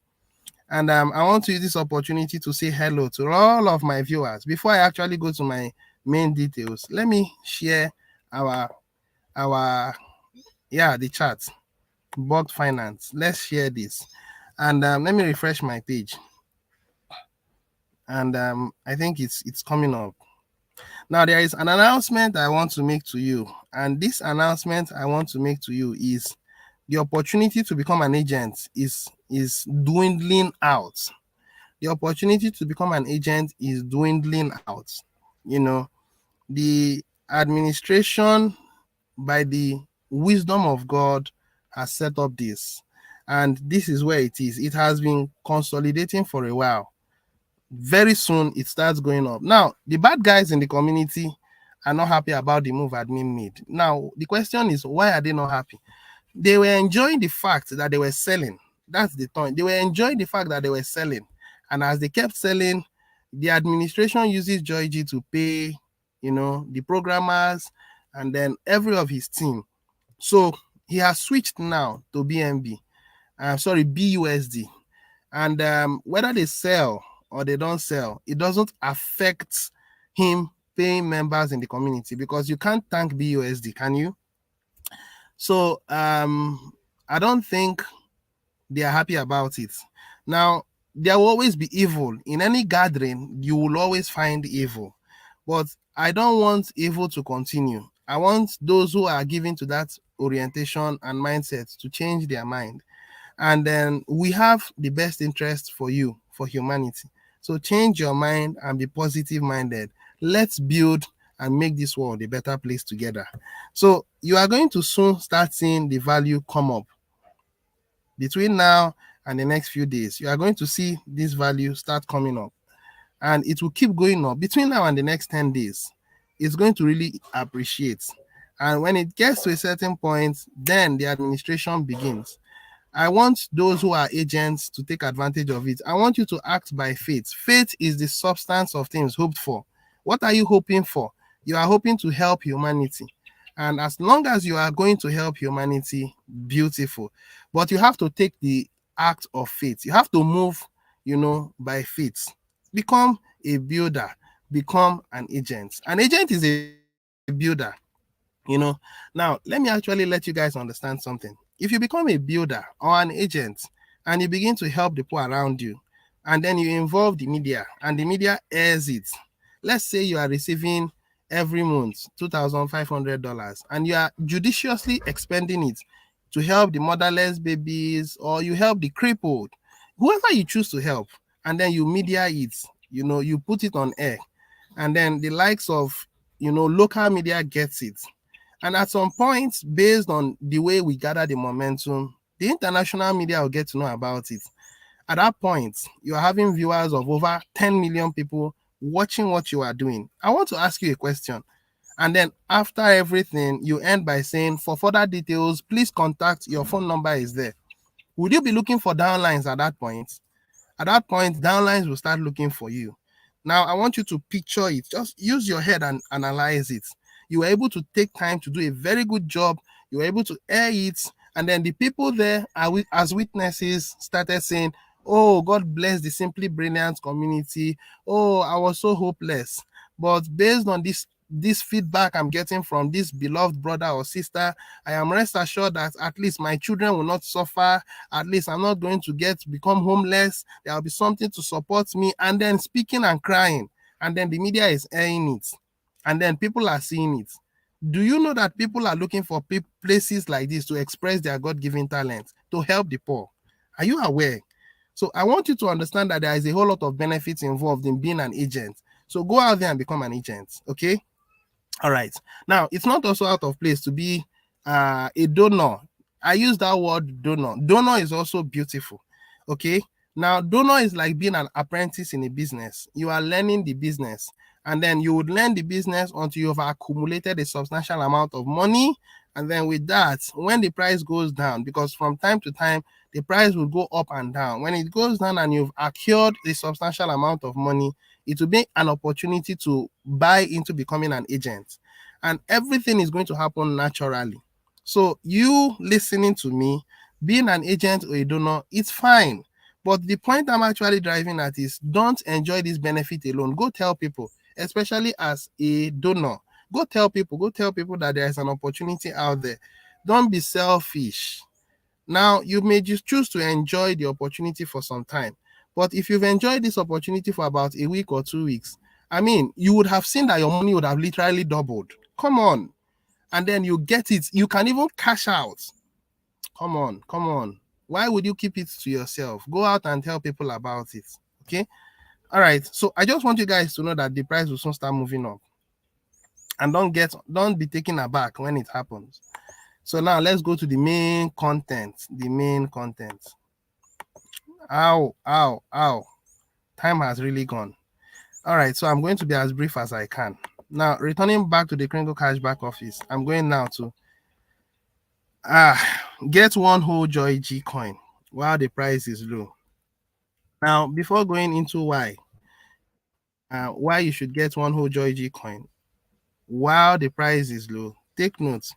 And I want to use this opportunity to say hello to all of my viewers. Before I actually go to my main details, let me share our the chat. Bot Finance. Let's share this. And let me refresh my page. And I think it's coming up. Now, there is an announcement I want to make to you. And this announcement I want to make to you is the opportunity to become an agent is dwindling out. The opportunity to become an agent is dwindling out. The administration, by the wisdom of God, has set up this. And this is where it is. It has been consolidating for a while. Very soon it starts going up. Now, the bad guys in the community are not happy about the move admin made. Now, the question is, why are they not happy? They were enjoying the fact that they were selling. That's the point. They were enjoying the fact that they were selling. And as they kept selling, the administration uses Joy G to pay, the programmers and then every of his team. So he has switched now to BNB. BUSD. And whether they sell or they don't sell, it doesn't affect him paying members in the community, because you can't thank BUSD, can you? So I don't think they are happy about it. Now, there will always be evil. In any gathering, you will always find evil. But I don't want evil to continue. I want those who are given to that orientation and mindset to change their mind. And then we have the best interest for you, for humanity. So change your mind and be positive minded. Let's build and make this world a better place together. So you are going to soon start seeing the value come up. Between now and the next few days, you are going to see this value start coming up, and it will keep going up. Between now and the next 10 days, it's going to really appreciate. And when it gets to a certain point, then the administration begins. I want those who are agents to take advantage of it. I want you to act by faith. Faith is the substance of things hoped for, What are you hoping for? You are hoping to help humanity. And as long as you are going to help humanity, beautiful. But you have to take the act of faith. You have to move, by faith. Become a builder, become an agent. An agent is a builder. Now, let me actually let you guys understand something. If you become a builder or an agent and you begin to help the people around you, and then you involve the media and the media airs it, let's say you are receiving every month $2,500 and you are judiciously expending it to help the motherless babies, or you help the crippled, whoever you choose to help, and then you media it, you put it on air, and then the likes of local media gets it. And at some point, based on the way we gather the momentum, the international media will get to know about it. At that point, you are having viewers of over 10 million people watching what you are doing. I want to ask you a question. And then after everything, you end by saying, for further details, please contact, your phone number is there. Would you be looking for downlines at that point? At that point, downlines will start looking for you. Now, I want you to picture it. Just use your head and analyze it. You were able to take time to do a very good job. You were able to air it. And then the people there, as witnesses, started saying, oh, God bless the Simply Brilliant community. Oh, I was so hopeless. But based on this feedback I'm getting from this beloved brother or sister, I am rest assured that at least my children will not suffer. At least I'm not going to become homeless. There will be something to support me. And then speaking and crying. And then the media is airing it. And then people are seeing it. Do you know that people are looking for places like this to express their God-given talent, to help the poor? Are you aware? So I want you to understand that there is a whole lot of benefits involved in being an agent. So go out there and become an agent, okay? All right. Now, it's not also out of place to be a donor. I use that word donor. Donor is also beautiful, okay? Now, donor is like being an apprentice in a business. You are learning the business, and then you would learn the business until you've accumulated a substantial amount of money. And then with that, when the price goes down, because from time to time, the price will go up and down. When it goes down and you've accrued a substantial amount of money, it will be an opportunity to buy into becoming an agent. And everything is going to happen naturally. So you listening to me, being an agent or a donor, it's fine. But the point I'm actually driving at is, don't enjoy this benefit alone. Go tell people, especially as a donor. Go tell people that there is an opportunity out there. Don't be selfish. Now, you may just choose to enjoy the opportunity for some time. But if you've enjoyed this opportunity for about a week or 2 weeks, I mean, you would have seen that your money would have literally doubled. Come on. And then you get it. You can even cash out. Come on. Why would you keep it to yourself? Go out and tell people about it. Okay. All right. So I just want you guys to know that the price will soon start moving up. And don't be taken aback when it happens. So now let's go to the main content. Ow. Time has really gone. All right, so I'm going to be as brief as I can. Now, returning back to the Kringle Cashback office, I'm going now to get one whole Joy G coin while the price is low. Now, before going into why you should get one whole Joy G coin while the price is low, take note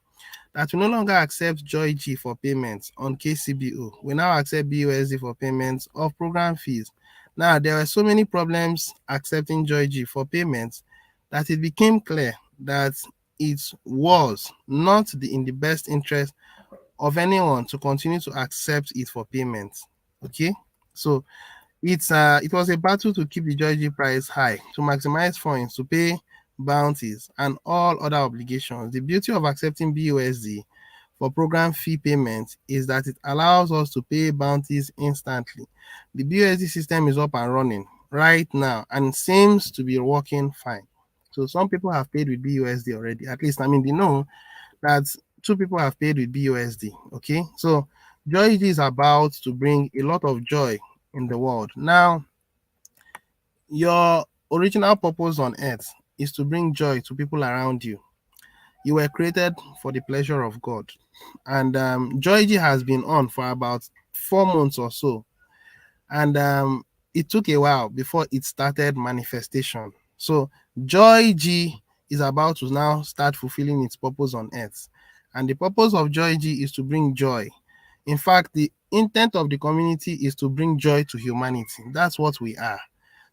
that we no longer accept Joy G for payments on KCBO. We now accept BUSD for payments of program fees. Now, there were so many problems accepting Joy G for payments that it became clear that it was not in the best interest of anyone to continue to accept it for payments. Okay, so it was a battle to keep the Joy G price high, to maximize funds, to pay bounties, and all other obligations. The beauty of accepting BUSD for program fee payment is that it allows us to pay bounties instantly. The BUSD system is up and running right now and seems to be working fine. So some people have paid with BUSD already. At least, I mean, they know that 2 people have paid with BUSD. Okay, so Joy G is about to bring a lot of joy in the world. Now, your original purpose on earth is to bring joy to people around you. You were created for the pleasure of God. And Joy G has been on for about 4 months or so. And it took a while before it started manifestation. So Joy G is about to now start fulfilling its purpose on earth. And the purpose of Joy G is to bring joy. In fact, the intent of the community is to bring joy to humanity. That's what we are.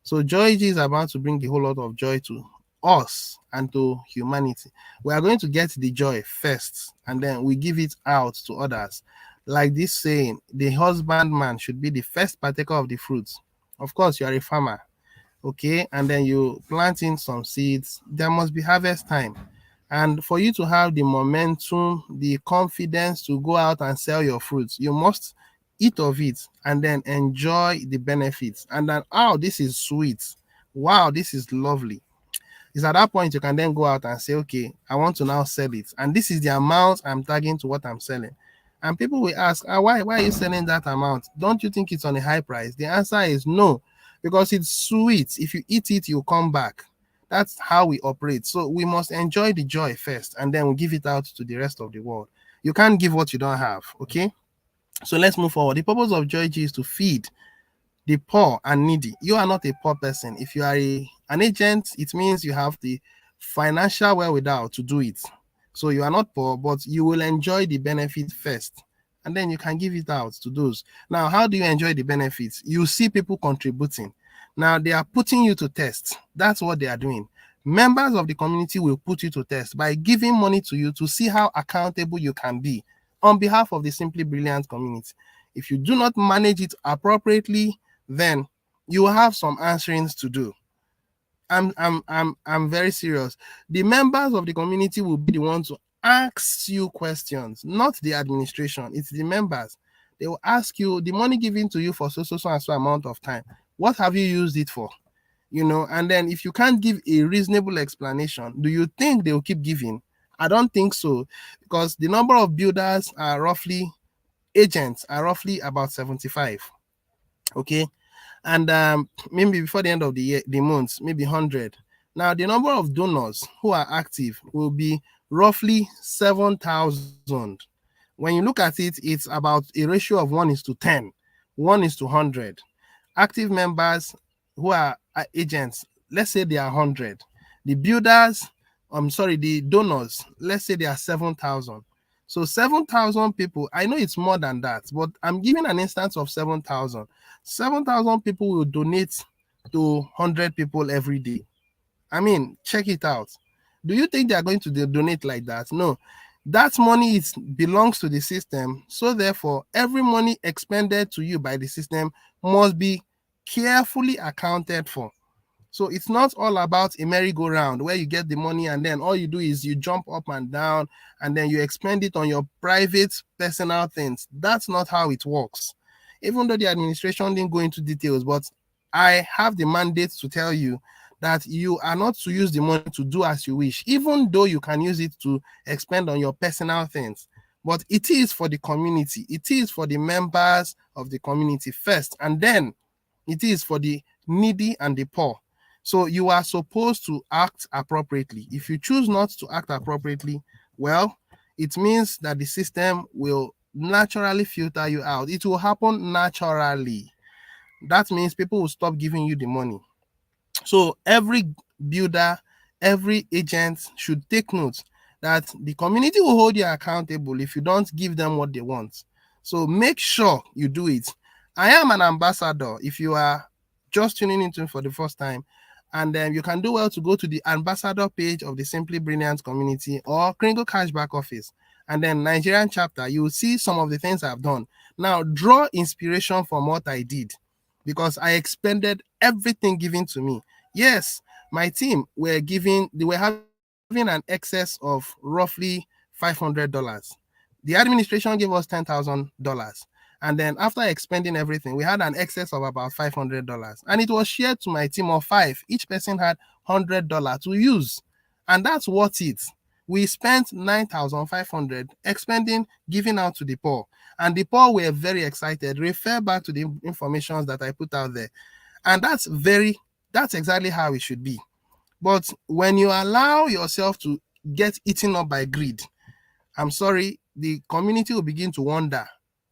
So Joy G is about to bring a whole lot of joy to us and to humanity. We are going to get the joy first, and then we give it out to others. Like this saying, the husbandman should be the first partaker of the fruits. Of course, you are a farmer, okay, and then you plant in some seeds. There must be harvest time. And for you to have the momentum, the confidence to go out and sell your fruits, you must eat of it and then enjoy the benefits. And then, oh, this is sweet. Wow, this is lovely. It's at that point you can then go out and say, okay, I want to now sell it. And this is the amount I'm tagging to what I'm selling. And people will ask, why are you selling that amount? Don't you think it's on a high price? The answer is no, because it's sweet. If you eat it, you'll come back. That's how we operate. So we must enjoy the joy first, and then we give it out to the rest of the world. You can't give what you don't have, okay? So let's move forward. The purpose of Joy G is to feed the poor and needy. You are not a poor person. If you are an agent, it means you have the financial wherewithal to do it. So you are not poor, but you will enjoy the benefit first, and then you can give it out to those. Now, how do you enjoy the benefits? You see people contributing. Now they are putting you to test. That's what they are doing. Members of the community will put you to test by giving money to you to see how accountable you can be on behalf of the Simply Brilliant community. If you do not manage it appropriately, then you will have some answerings to do. I'm very serious. The members of the community will be the ones to ask you questions, not the administration. It's the members. They will ask you the money given to you for so and so amount of time. What have you used it for? And then if you can't give a reasonable explanation, do you think they will keep giving? I don't think so, because the number of builders are roughly agents are roughly about 75. Okay, and maybe before the end of the year, the month, maybe 100. Now the number of donors who are active will be roughly 7,000. When you look at it, it's about a ratio of 1:10, 1:100. Active members who are agents, let's say they are 100. The builders, the donors, let's say they are 7,000. So 7,000 people, I know it's more than that, but I'm giving an instance of 7,000. 7,000 people will donate to 100 people every day. I mean, check it out. Do you think they are going to donate like that? No. That money belongs to the system. So therefore, every money expended to you by the system must be carefully accounted for. So it's not all about a merry-go-round where you get the money and then all you do is you jump up and down and then you expend it on your private, personal things. That's not how it works. Even though the administration didn't go into details, but I have the mandate to tell you that you are not to use the money to do as you wish, even though you can use it to expend on your personal things. But it is for the community. It is for the members of the community first, and then it is for the needy and the poor. So you are supposed to act appropriately. If you choose not to act appropriately, well, it means that the system will naturally filter you out. It will happen naturally. That means people will stop giving you the money. So every builder, every agent should take note that the community will hold you accountable if you don't give them what they want. So make sure you do it. I am an ambassador. If you are just tuning into for the first time, and then you can do well to go to the ambassador page of the Simply Brilliant community or Kringle Cashback office, and then Nigerian chapter. You will see some of the things I've done. Now draw inspiration from what I did, because I expended everything given to me. Yes, my team were having an excess of roughly $500. The administration gave us $10,000. And then after expending everything, we had an excess of about $500. And it was shared to my team of 5. Each person had $100 to use. And that's worth it. We spent 9,500 expending, giving out to the poor. And the poor were very excited. Refer back to the information that I put out there. And that's exactly how it should be. But when you allow yourself to get eaten up by greed, I'm sorry, the community will begin to wonder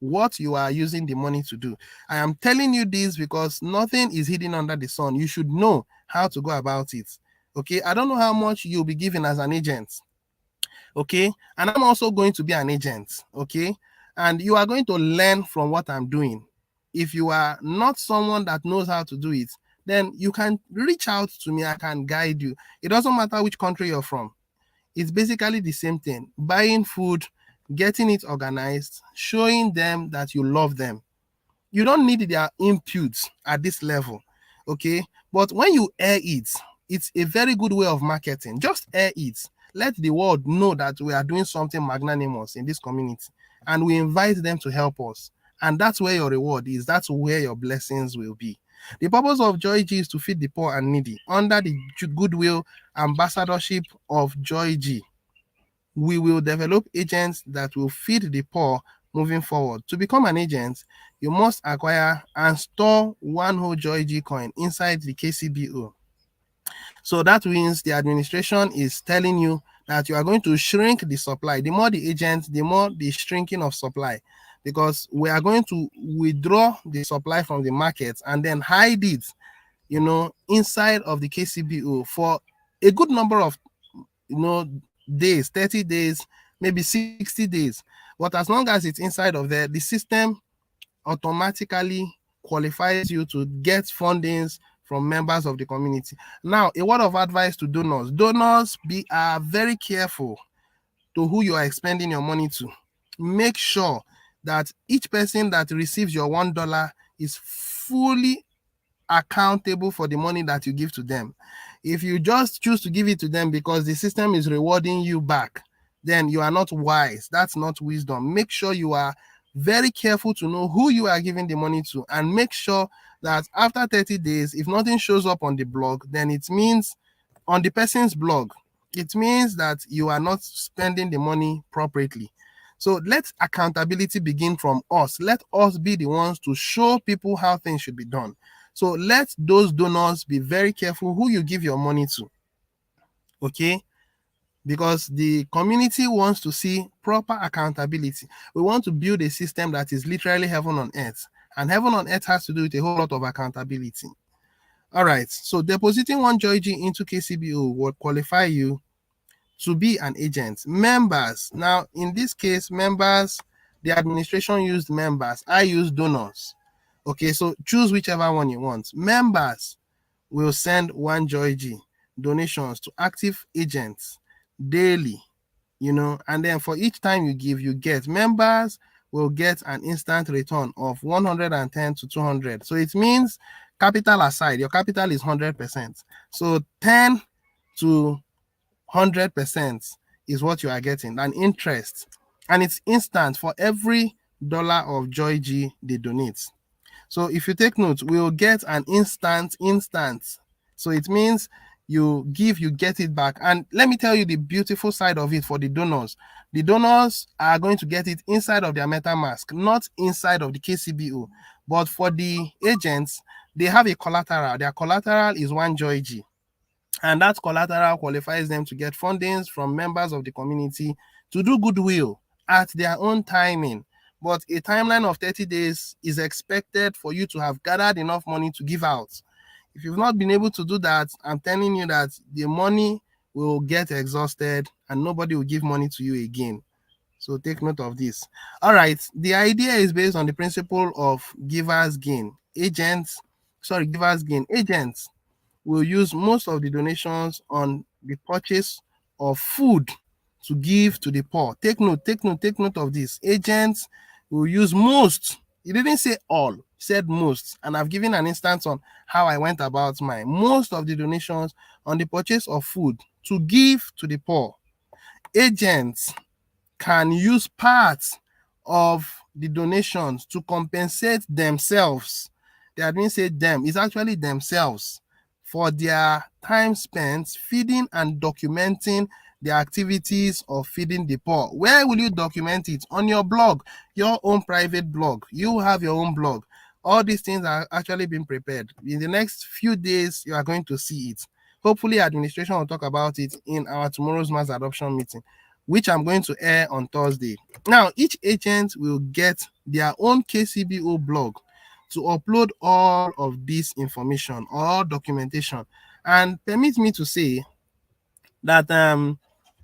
what you are using the money to do. I am telling you this because nothing is hidden under the sun. You should know how to go about it. Okay, I don't know how much you'll be given as an agent. Okay, and I'm also going to be an agent. Okay, and you are going to learn from what I'm doing. If you are not someone that knows how to do it, then you can reach out to me. I can guide you. It doesn't matter which country you're from. It's basically the same thing. Buying food, getting it organized, showing them that you love them. You don't need their input at this level. Okay, but when you air it, it's a very good way of marketing. Just air it. Let the world know that we are doing something magnanimous in this community, and we invite them to help us. And that's where your reward is. That's where your blessings will be. The purpose of Joy G is to feed the poor and needy under the goodwill ambassadorship of Joy G. We will develop agents that will feed the poor moving forward. To become an agent, you must acquire and store one whole Joy G coin inside the KCBO. So that means the administration is telling you that you are going to shrink the supply. The more the agents, the more the shrinking of supply, because we are going to withdraw the supply from the market and then hide it, inside of the KCBO for a good number of, days, 30 days, maybe 60 days. But as long as it's inside of there, the system automatically qualifies you to get fundings from members of the community. Now, a word of advice to donors. Donors, are very careful to who you are expending your money to. Make sure that each person that receives your $1 is fully accountable for the money that you give to them. If you just choose to give it to them because the system is rewarding you back, then you are not wise. That's not wisdom. Make sure you are very careful to know who you are giving the money to, and make sure that after 30 days, if nothing shows up on the blog, then it means on the person's blog, it means that you are not spending the money properly. So let accountability begin from us. Let us be the ones to show people how things should be done. So let those donors be very careful who you give your money to. Okay? Because the community wants to see proper accountability. We want to build a system that is literally heaven on earth. And heaven on earth has to do with a whole lot of accountability. All right. So depositing one Joy G into KCBO will qualify you to be an agent. Members. Now, in this case, members, the administration used members. I use donors. Okay, so choose whichever one you want. Members will send one Joy G donations to active agents daily, and then for each time you give, you get. Members will get an instant return of 110 to 200. So it means, capital aside, your capital is 100%. So 10 to 100% is what you are getting, an interest, and it's instant for every dollar of Joy G they donate. So if you take note, we'll get an instant. So it means you give, you get it back. And let me tell you the beautiful side of it for the donors. The donors are going to get it inside of their MetaMask, not inside of the KCBO. But for the agents, they have a collateral. Their collateral is one Joy G. And that collateral qualifies them to get fundings from members of the community to do goodwill at their own timing. But a timeline of 30 days is expected for you to have gathered enough money to give out. If you've not been able to do that, I'm telling you that the money will get exhausted and nobody will give money to you again. So take note of this. All right. The idea is based on the principle of givers gain. Agents will use most of the donations on the purchase of food to give to the poor. Take note of this. Agents will use most. He didn't say all, he said most. And I've given an instance on how I went about mine. Most of the donations on the purchase of food to give to the poor. Agents can use parts of the donations to compensate themselves. The admin said them, it's actually themselves, for their time spent feeding and documenting the activities of feeding the poor. Where will you document it? On your blog, your own private blog. You have your own blog. All these things are actually being prepared. In the next few days, you are going to see it. Hopefully, administration will talk about it in our tomorrow's mass adoption meeting, which I'm going to air on Thursday. Now, each agent will get their own KCBO blog to upload all of this information or documentation. And permit me to say that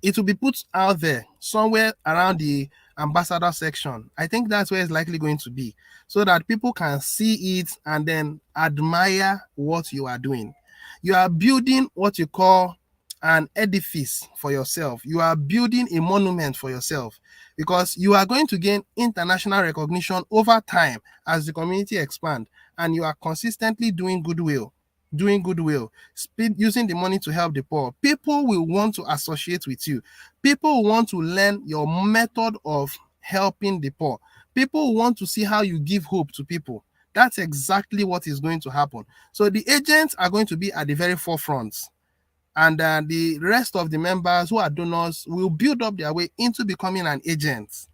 it will be put out there somewhere around the ambassador section. I think that's where it's likely going to be, so that people can see it and then admire what you are doing. You are building what you call an edifice for yourself. You are building a monument for yourself, because you are going to gain international recognition over time as the community expand, and you are consistently doing goodwill, using the money to help the poor. People will want to associate with you. People want to learn your method of helping the poor. People want to see how you give hope to people. That's exactly what is going to happen. So the agents are going to be at the very forefront, and the rest of the members who are donors will build up their way into becoming an agent.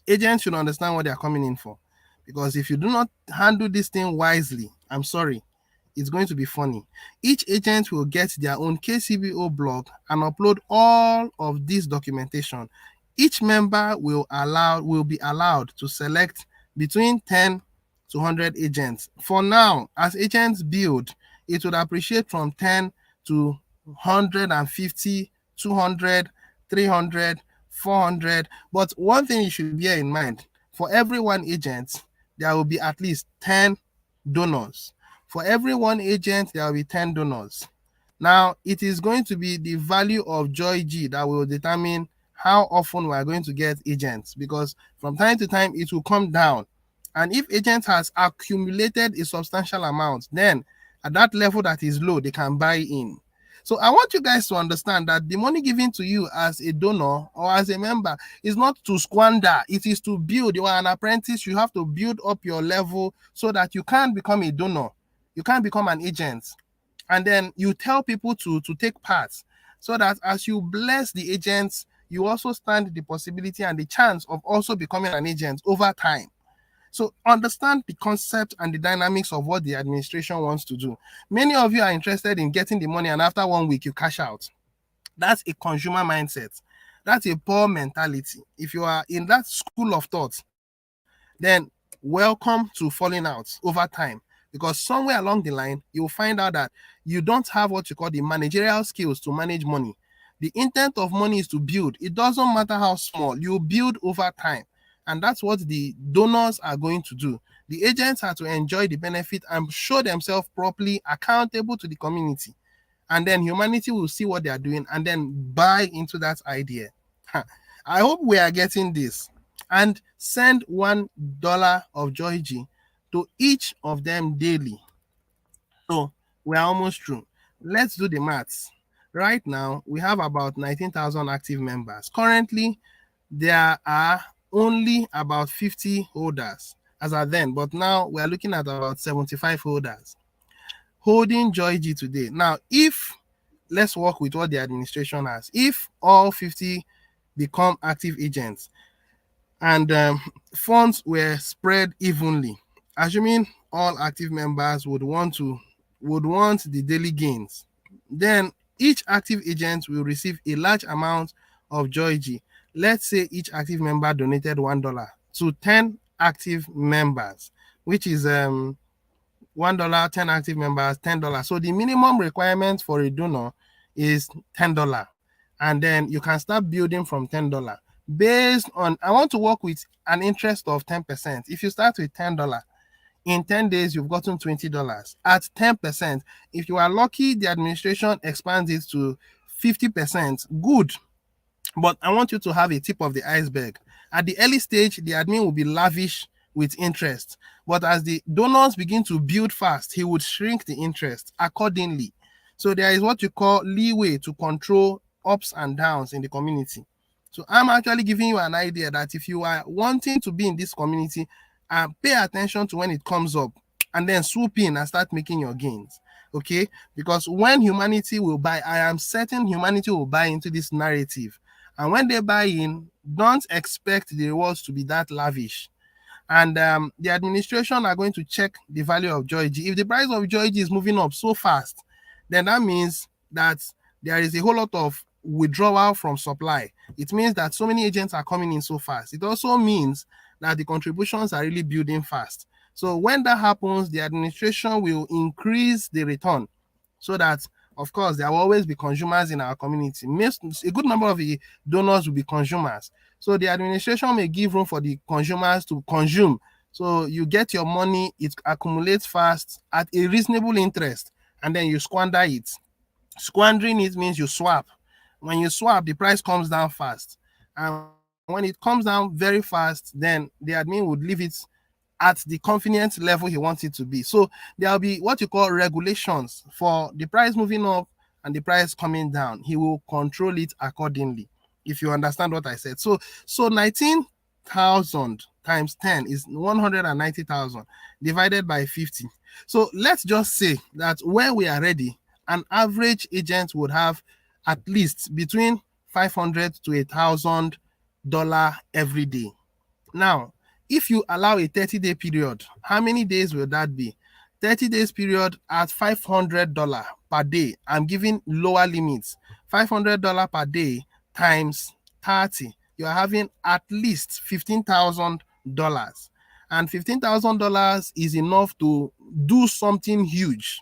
Agents should understand what they are coming in for, because if you do not handle this thing wisely, I'm sorry, it's going to be funny. Each agent will get their own KCBO blog and upload all of this documentation. Each member will be allowed to select between 10 to 100 agents. For now, as agents build, it would appreciate from 10 to 150, 200, 300, 400. But one thing you should bear in mind, for every one agent, there will be at least 10 donors. For every one agent, there will be 10 donors. Now, it is going to be the value of Joy G that will determine how often we are going to get agents, because from time to time it will come down. And if agent has accumulated a substantial amount, then at that level that is low, they can buy in. So I want you guys to understand that the money given to you as a donor or as a member is not to squander. It is to build. You are an apprentice. You have to build up your level so that you can become a donor. You can become an agent. And then you tell people to take part, so that as you bless the agents, you also stand the possibility and the chance of also becoming an agent over time. So understand the concept and the dynamics of what the administration wants to do. Many of you are interested in getting the money, and after 1 week you cash out. That's a consumer mindset. That's a poor mentality. If you are in that school of thought, then welcome to falling out over time, because somewhere along the line you'll find out that you don't have what you call the managerial skills to manage money. The intent of money is to build. It doesn't matter how small, you build over time. And that's what the donors are going to do. The agents are to enjoy the benefit and show themselves properly accountable to the community. And then humanity will see what they are doing and then buy into that idea. I hope we are getting this. And send $1 of Joy G to each of them daily. So we are almost through. Let's do the maths. Right now, we have about 19,000 active members. Currently, there are only about 50 holders as at then, but now we are looking at about 75 holders holding Joy G today. Now, if let's work with what the administration has, if all 50 become active agents and funds were spread evenly, assuming all active members would want the daily gains, then each active agent will receive a large amount of Joy G. Let's say each active member donated $1 to 10 active members, which is $1, 10 active members, $10. So the minimum requirement for a donor is $10. And then you can start building from $10. Based on, I want to work with an interest of 10%. If you start with $10, in 10 days, you've gotten $20. At 10%, if you are lucky, the administration expands it to 50%. Good. But I want you to have a tip of the iceberg. At the early stage, the admin will be lavish with interest. But as the donors begin to build fast, he would shrink the interest accordingly. So there is what you call leeway to control ups and downs in the community. So I'm actually giving you an idea that if you are wanting to be in this community, pay attention to when it comes up and then swoop in and start making your gains. Okay? Because when humanity will buy, I am certain humanity will buy into this narrative. And when they buy in, don't expect the rewards to be that lavish. And the administration are going to check the value of Joy G. If the price of Joy G is moving up so fast, then that means that there is a whole lot of withdrawal from supply. It means that so many agents are coming in so fast. It also means that the contributions are really building fast. So when that happens, the administration will increase the return so that, of course, there will always be consumers in our community. A good number of the donors will be consumers. So the administration may give room for the consumers to consume. So you get your money, it accumulates fast at a reasonable interest, and then you squander it. Squandering it means you swap. When you swap, the price comes down fast. And when it comes down very fast, then the admin would leave it at the convenient level he wants it to be. So there'll be what you call regulations for the price moving up and the price coming down. He will control it accordingly, if you understand what I said. So 19,000 times 10 is 190,000 divided by 50. So let's just say that when we are ready, an average agent would have at least between 500 to $1,000 every day. Now, if you allow a 30-day period, how many days will that be? 30 days period at $500 per day. I'm giving lower limits. $500 per day times 30. You're having at least $15,000. And $15,000 is enough to do something huge.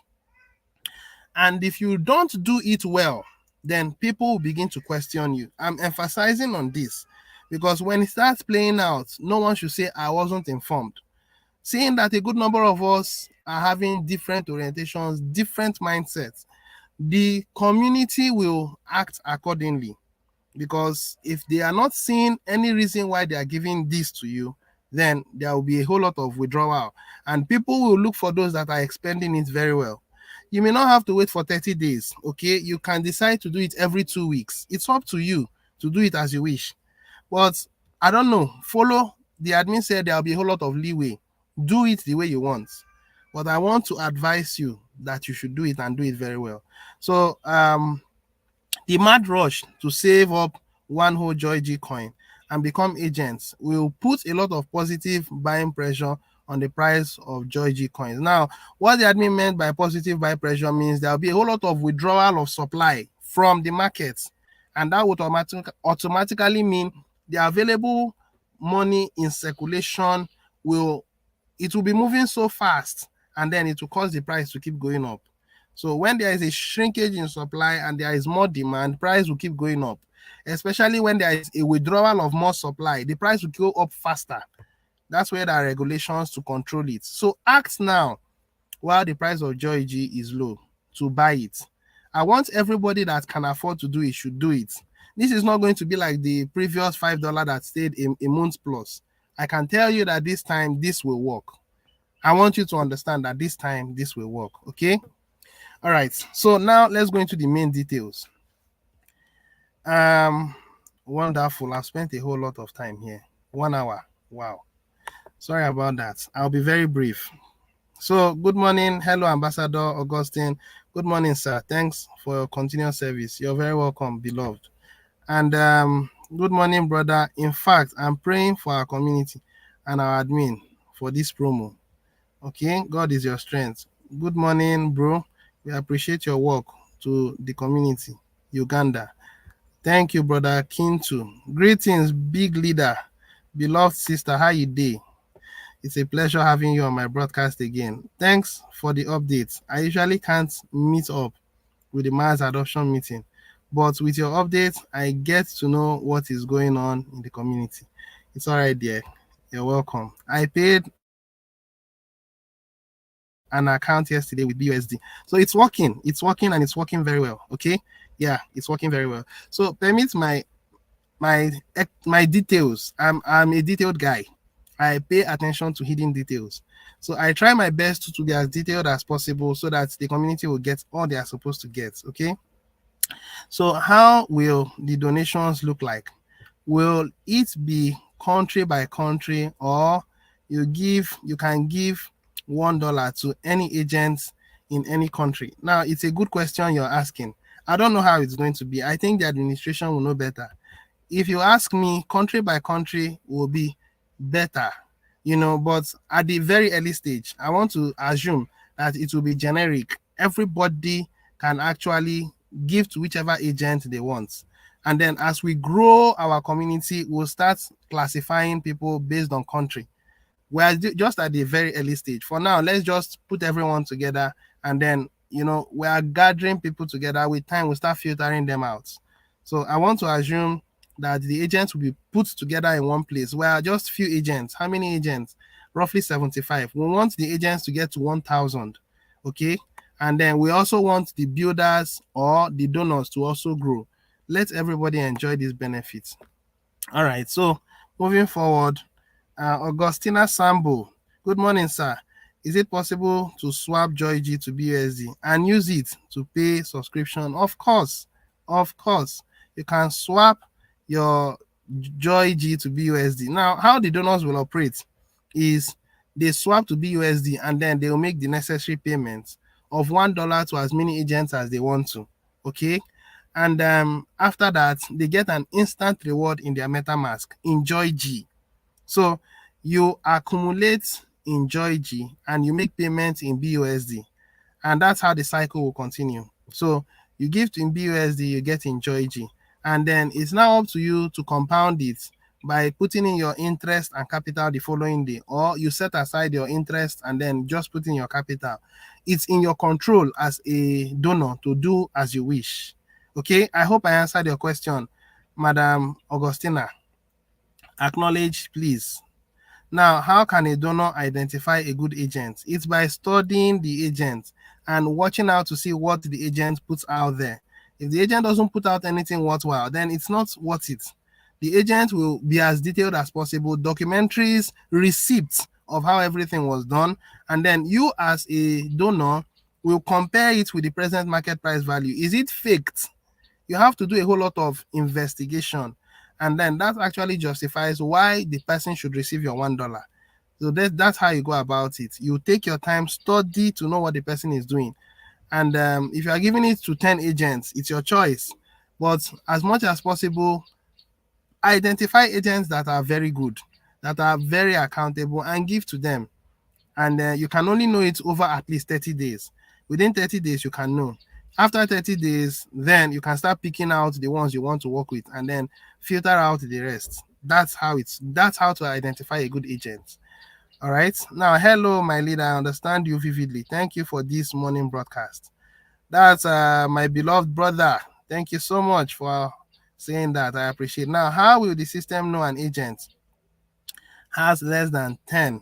And if you don't do it well, then people will begin to question you. I'm emphasizing on this because when it starts playing out, no one should say, I wasn't informed. Seeing that a good number of us are having different orientations, different mindsets, the community will act accordingly. Because if they are not seeing any reason why they are giving this to you, then there will be a whole lot of withdrawal. And people will look for those that are expending it very well. You may not have to wait for 30 days, okay? You can decide to do it every 2 weeks. It's up to you to do it as you wish. But I don't know, follow the admin said there'll be a whole lot of leeway. Do it the way you want. But I want to advise you that you should do it and do it very well. So the mad rush to save up one whole JOYG coin and become agents will put a lot of positive buying pressure on the price of JOYG coins. Now, what the admin meant by positive buy pressure means there will be a whole lot of withdrawal of supply from the markets, and that would automatically mean the available money in circulation will be moving so fast, and then it will cause the price to keep going up. So when there is a shrinkage in supply and there is more demand, price will keep going up. Especially when there is a withdrawal of more supply, the price will go up faster. That's where there are regulations to control it. So act now while the price of JOYG is low to buy it. I want everybody that can afford to do it should do it. This is not going to be like the previous $5 that stayed a month plus. I can tell you that this time this will work. I want you to understand that this time this will work, okay? All right, so now let's go into the main details. Wonderful. I've spent a whole lot of time here. 1 hour. Wow. Sorry about that. I'll be very brief. So, good morning. Hello, Ambassador Augustine. Good morning, sir. Thanks for your continuous service. You're very welcome, beloved. And good morning, brother. In fact, I'm praying for our community and our admin for this promo. Okay, God is your strength. Good morning, bro. We appreciate your work to the community, Uganda. Thank you, brother Kintu. Greetings, big leader, beloved sister. How you day? It's a pleasure having you on my broadcast again. Thanks for the updates. I usually can't meet up with the mass adoption meeting, but with your updates, I get to know what is going on in the community. It's all right, dear. You're welcome. I paid an account yesterday with BUSD. So it's working. It's working and it's working very well. Okay. Yeah, it's working very well. So permit my details. I'm a detailed guy. I pay attention to hidden details. So I try my best to be as detailed as possible so that the community will get all they are supposed to get. Okay. So how will the donations look like? Will it be country by country, or you can give $1 to any agent in any country? Now, it's a good question you're asking. I don't know how it's going to be. I think the administration will know better. If you ask me, country by country will be better, but at the very early stage, I want to assume that it will be generic. Everybody can actually give to whichever agent they want. And then as we grow our community, we'll start classifying people based on country. We're just at the very early stage. For now, let's just put everyone together and then we are gathering people together. With time, we start filtering them out. So I want to assume that the agents will be put together in one place where just few agents. How many agents? Roughly 75. We want the agents to get to 1,000. Okay. And then we also want the builders or the donors to also grow. Let everybody enjoy these benefits. All right. So moving forward, Augustina Sambo. Good morning, sir. Is it possible to swap JoyG to BUSD and use it to pay subscription? Of course. Of course. You can swap your JoyG to BUSD. Now, how the donors will operate is they swap to BUSD and then they will make the necessary payments of $1 to as many agents as they want to. Okay. And after that, they get an instant reward in their MetaMask in JoyG. So you accumulate in JoyG and you make payments in BUSD. And that's how the cycle will continue. So you give in BUSD, you get in JoyG. And then it's now up to you to compound it by putting in your interest and capital the following day, or you set aside your interest and then just put in your capital. It's in your control as a donor to do as you wish. Okay, I hope I answered your question, Madam Augustina. Acknowledge, please. Now, how can a donor identify a good agent? It's by studying the agent and watching out to see what the agent puts out there. If the agent doesn't put out anything worthwhile, then it's not worth it. The agent will be as detailed as possible, documentaries, receipts of how everything was done, and then you as a donor will compare it with the present market price value. Is it faked? You have to do a whole lot of investigation, and then that actually justifies why the person should receive your $1. So that's how you go about it. You take your time, study to know what the person is doing. And if you are giving it to 10 agents, it's your choice. But as much as possible, identify agents that are very good, that are very accountable, and give to them. And you can only know it over at least 30 days. Within 30 days, you can know. After 30 days, then you can start picking out the ones you want to work with and then filter out the rest. That's how to identify a good agent. All right. Now, hello, my leader. I understand you vividly. Thank you for this morning broadcast. That's my beloved brother. Thank you so much for saying that. I appreciate. Now, how will the system know an agent has less than 10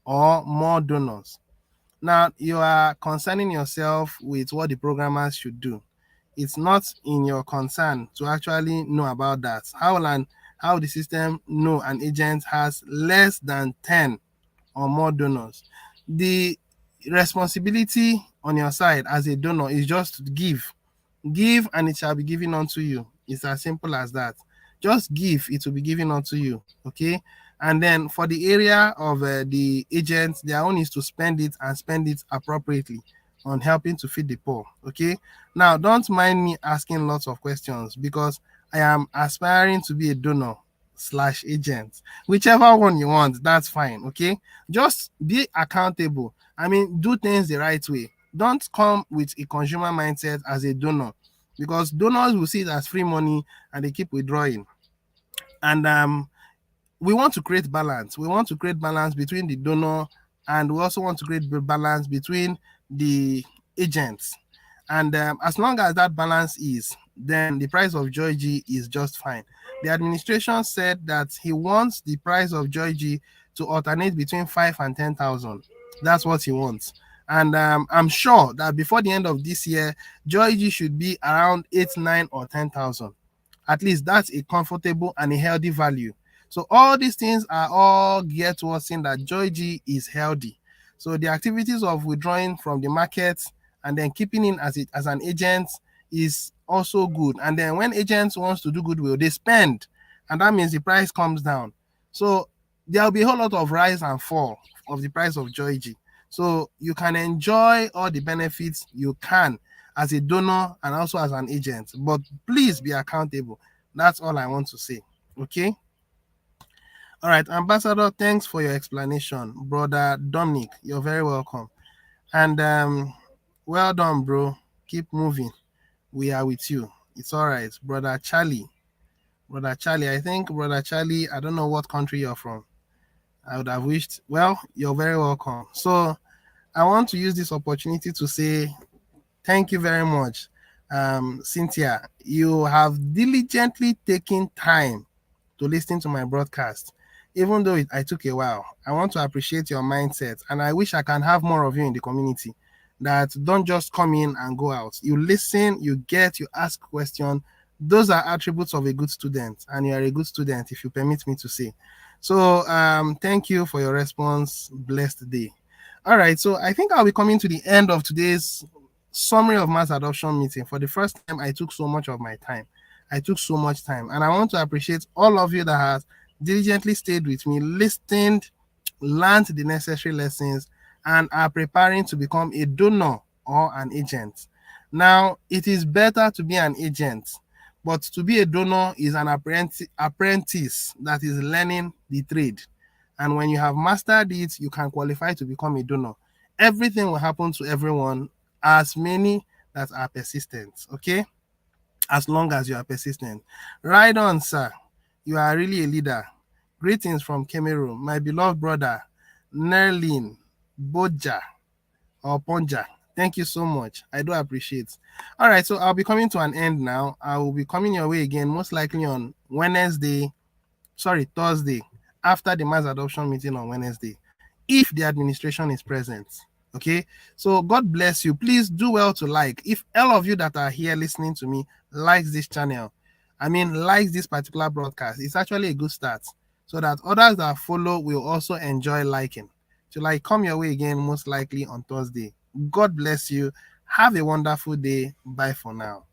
or more donors? Now, you are concerning yourself with what the programmers should do. It's not in your concern to actually know about that. How the system know an agent has less than 10 or more donors? The responsibility on your side as a donor is just to give. Give and it shall be given unto you. It's as simple as that. Just give, it will be given unto you. Okay. And then for the area of the agents, their own is to spend it and spend it appropriately on helping to feed the poor. Okay. Now, don't mind me asking lots of questions because I am aspiring to be a donor / agent. Whichever one you want, that's fine. Okay. Just be accountable. I mean, do things the right way. Don't come with a consumer mindset as a donor, because donors will see it as free money and they keep withdrawing. And we want to create balance. We want to create balance between the donor, and we also want to create balance between the agents. And as long as that balance is, then the price of JoyG is just fine. The administration said that he wants the price of JoyG to alternate between 5 and 10,000. That's what he wants. And I'm sure that before the end of this year, JoyG should be around 8, 9, or 10,000. At least that's a comfortable and a healthy value. So all these things are all geared towards saying that JoyG is healthy. So the activities of withdrawing from the market and then keeping in as an agent is also good. And then when agents wants to do goodwill, they spend, and that means the price comes down. So there'll be a whole lot of rise and fall of the price of JoyG. So you can enjoy all the benefits you can as a donor and also as an agent, but please be accountable. That's all I want to say. Okay. All right, Ambassador, thanks for your explanation. Brother Dominic, you're very welcome. And well done, bro. Keep moving. We are with you. It's all right. Brother Charlie, I think Brother Charlie, I don't know what country you're from. I would have wished, well, you're very welcome. So I want to use this opportunity to say Thank you very much, Cynthia. You have diligently taken time to listen to my broadcast, even though I took a while. I want to appreciate your mindset, and I wish I can have more of you in the community that don't just come in and go out. You listen, you get, you ask questions. Those are attributes of a good student, and you are a good student, if you permit me to say. So, thank you for your response. Blessed day. All right, so I think I'll be coming to the end of today's summary of mass adoption meeting. For the first time, I took so much of my time. I took so much time, and I want to appreciate all of you that has diligently stayed with me, listened, learned the necessary lessons, and are preparing to become a donor or an agent. Now, it is better to be an agent, but to be a donor is an apprentice that is learning the trade. And when you have mastered it, you can qualify to become a donor. Everything will happen to everyone, as many that are persistent. Okay, as long as you are persistent. Right on, sir. You are really a leader. Greetings from Cameroon, my beloved brother, Nerlin Boja or Ponja. Thank you so much. I do appreciate. All right, so I'll be coming to an end now. I will be coming your way again, most likely on Thursday, after the mass adoption meeting on Wednesday, if the administration is present. Okay, so God bless you. Please do well to like. If all of you that are here listening to me likes this channel, likes this particular broadcast, it's actually a good start, so that others that follow will also enjoy liking. So, like, come your way again, most likely on Thursday. God bless you. Have a wonderful day. Bye for now.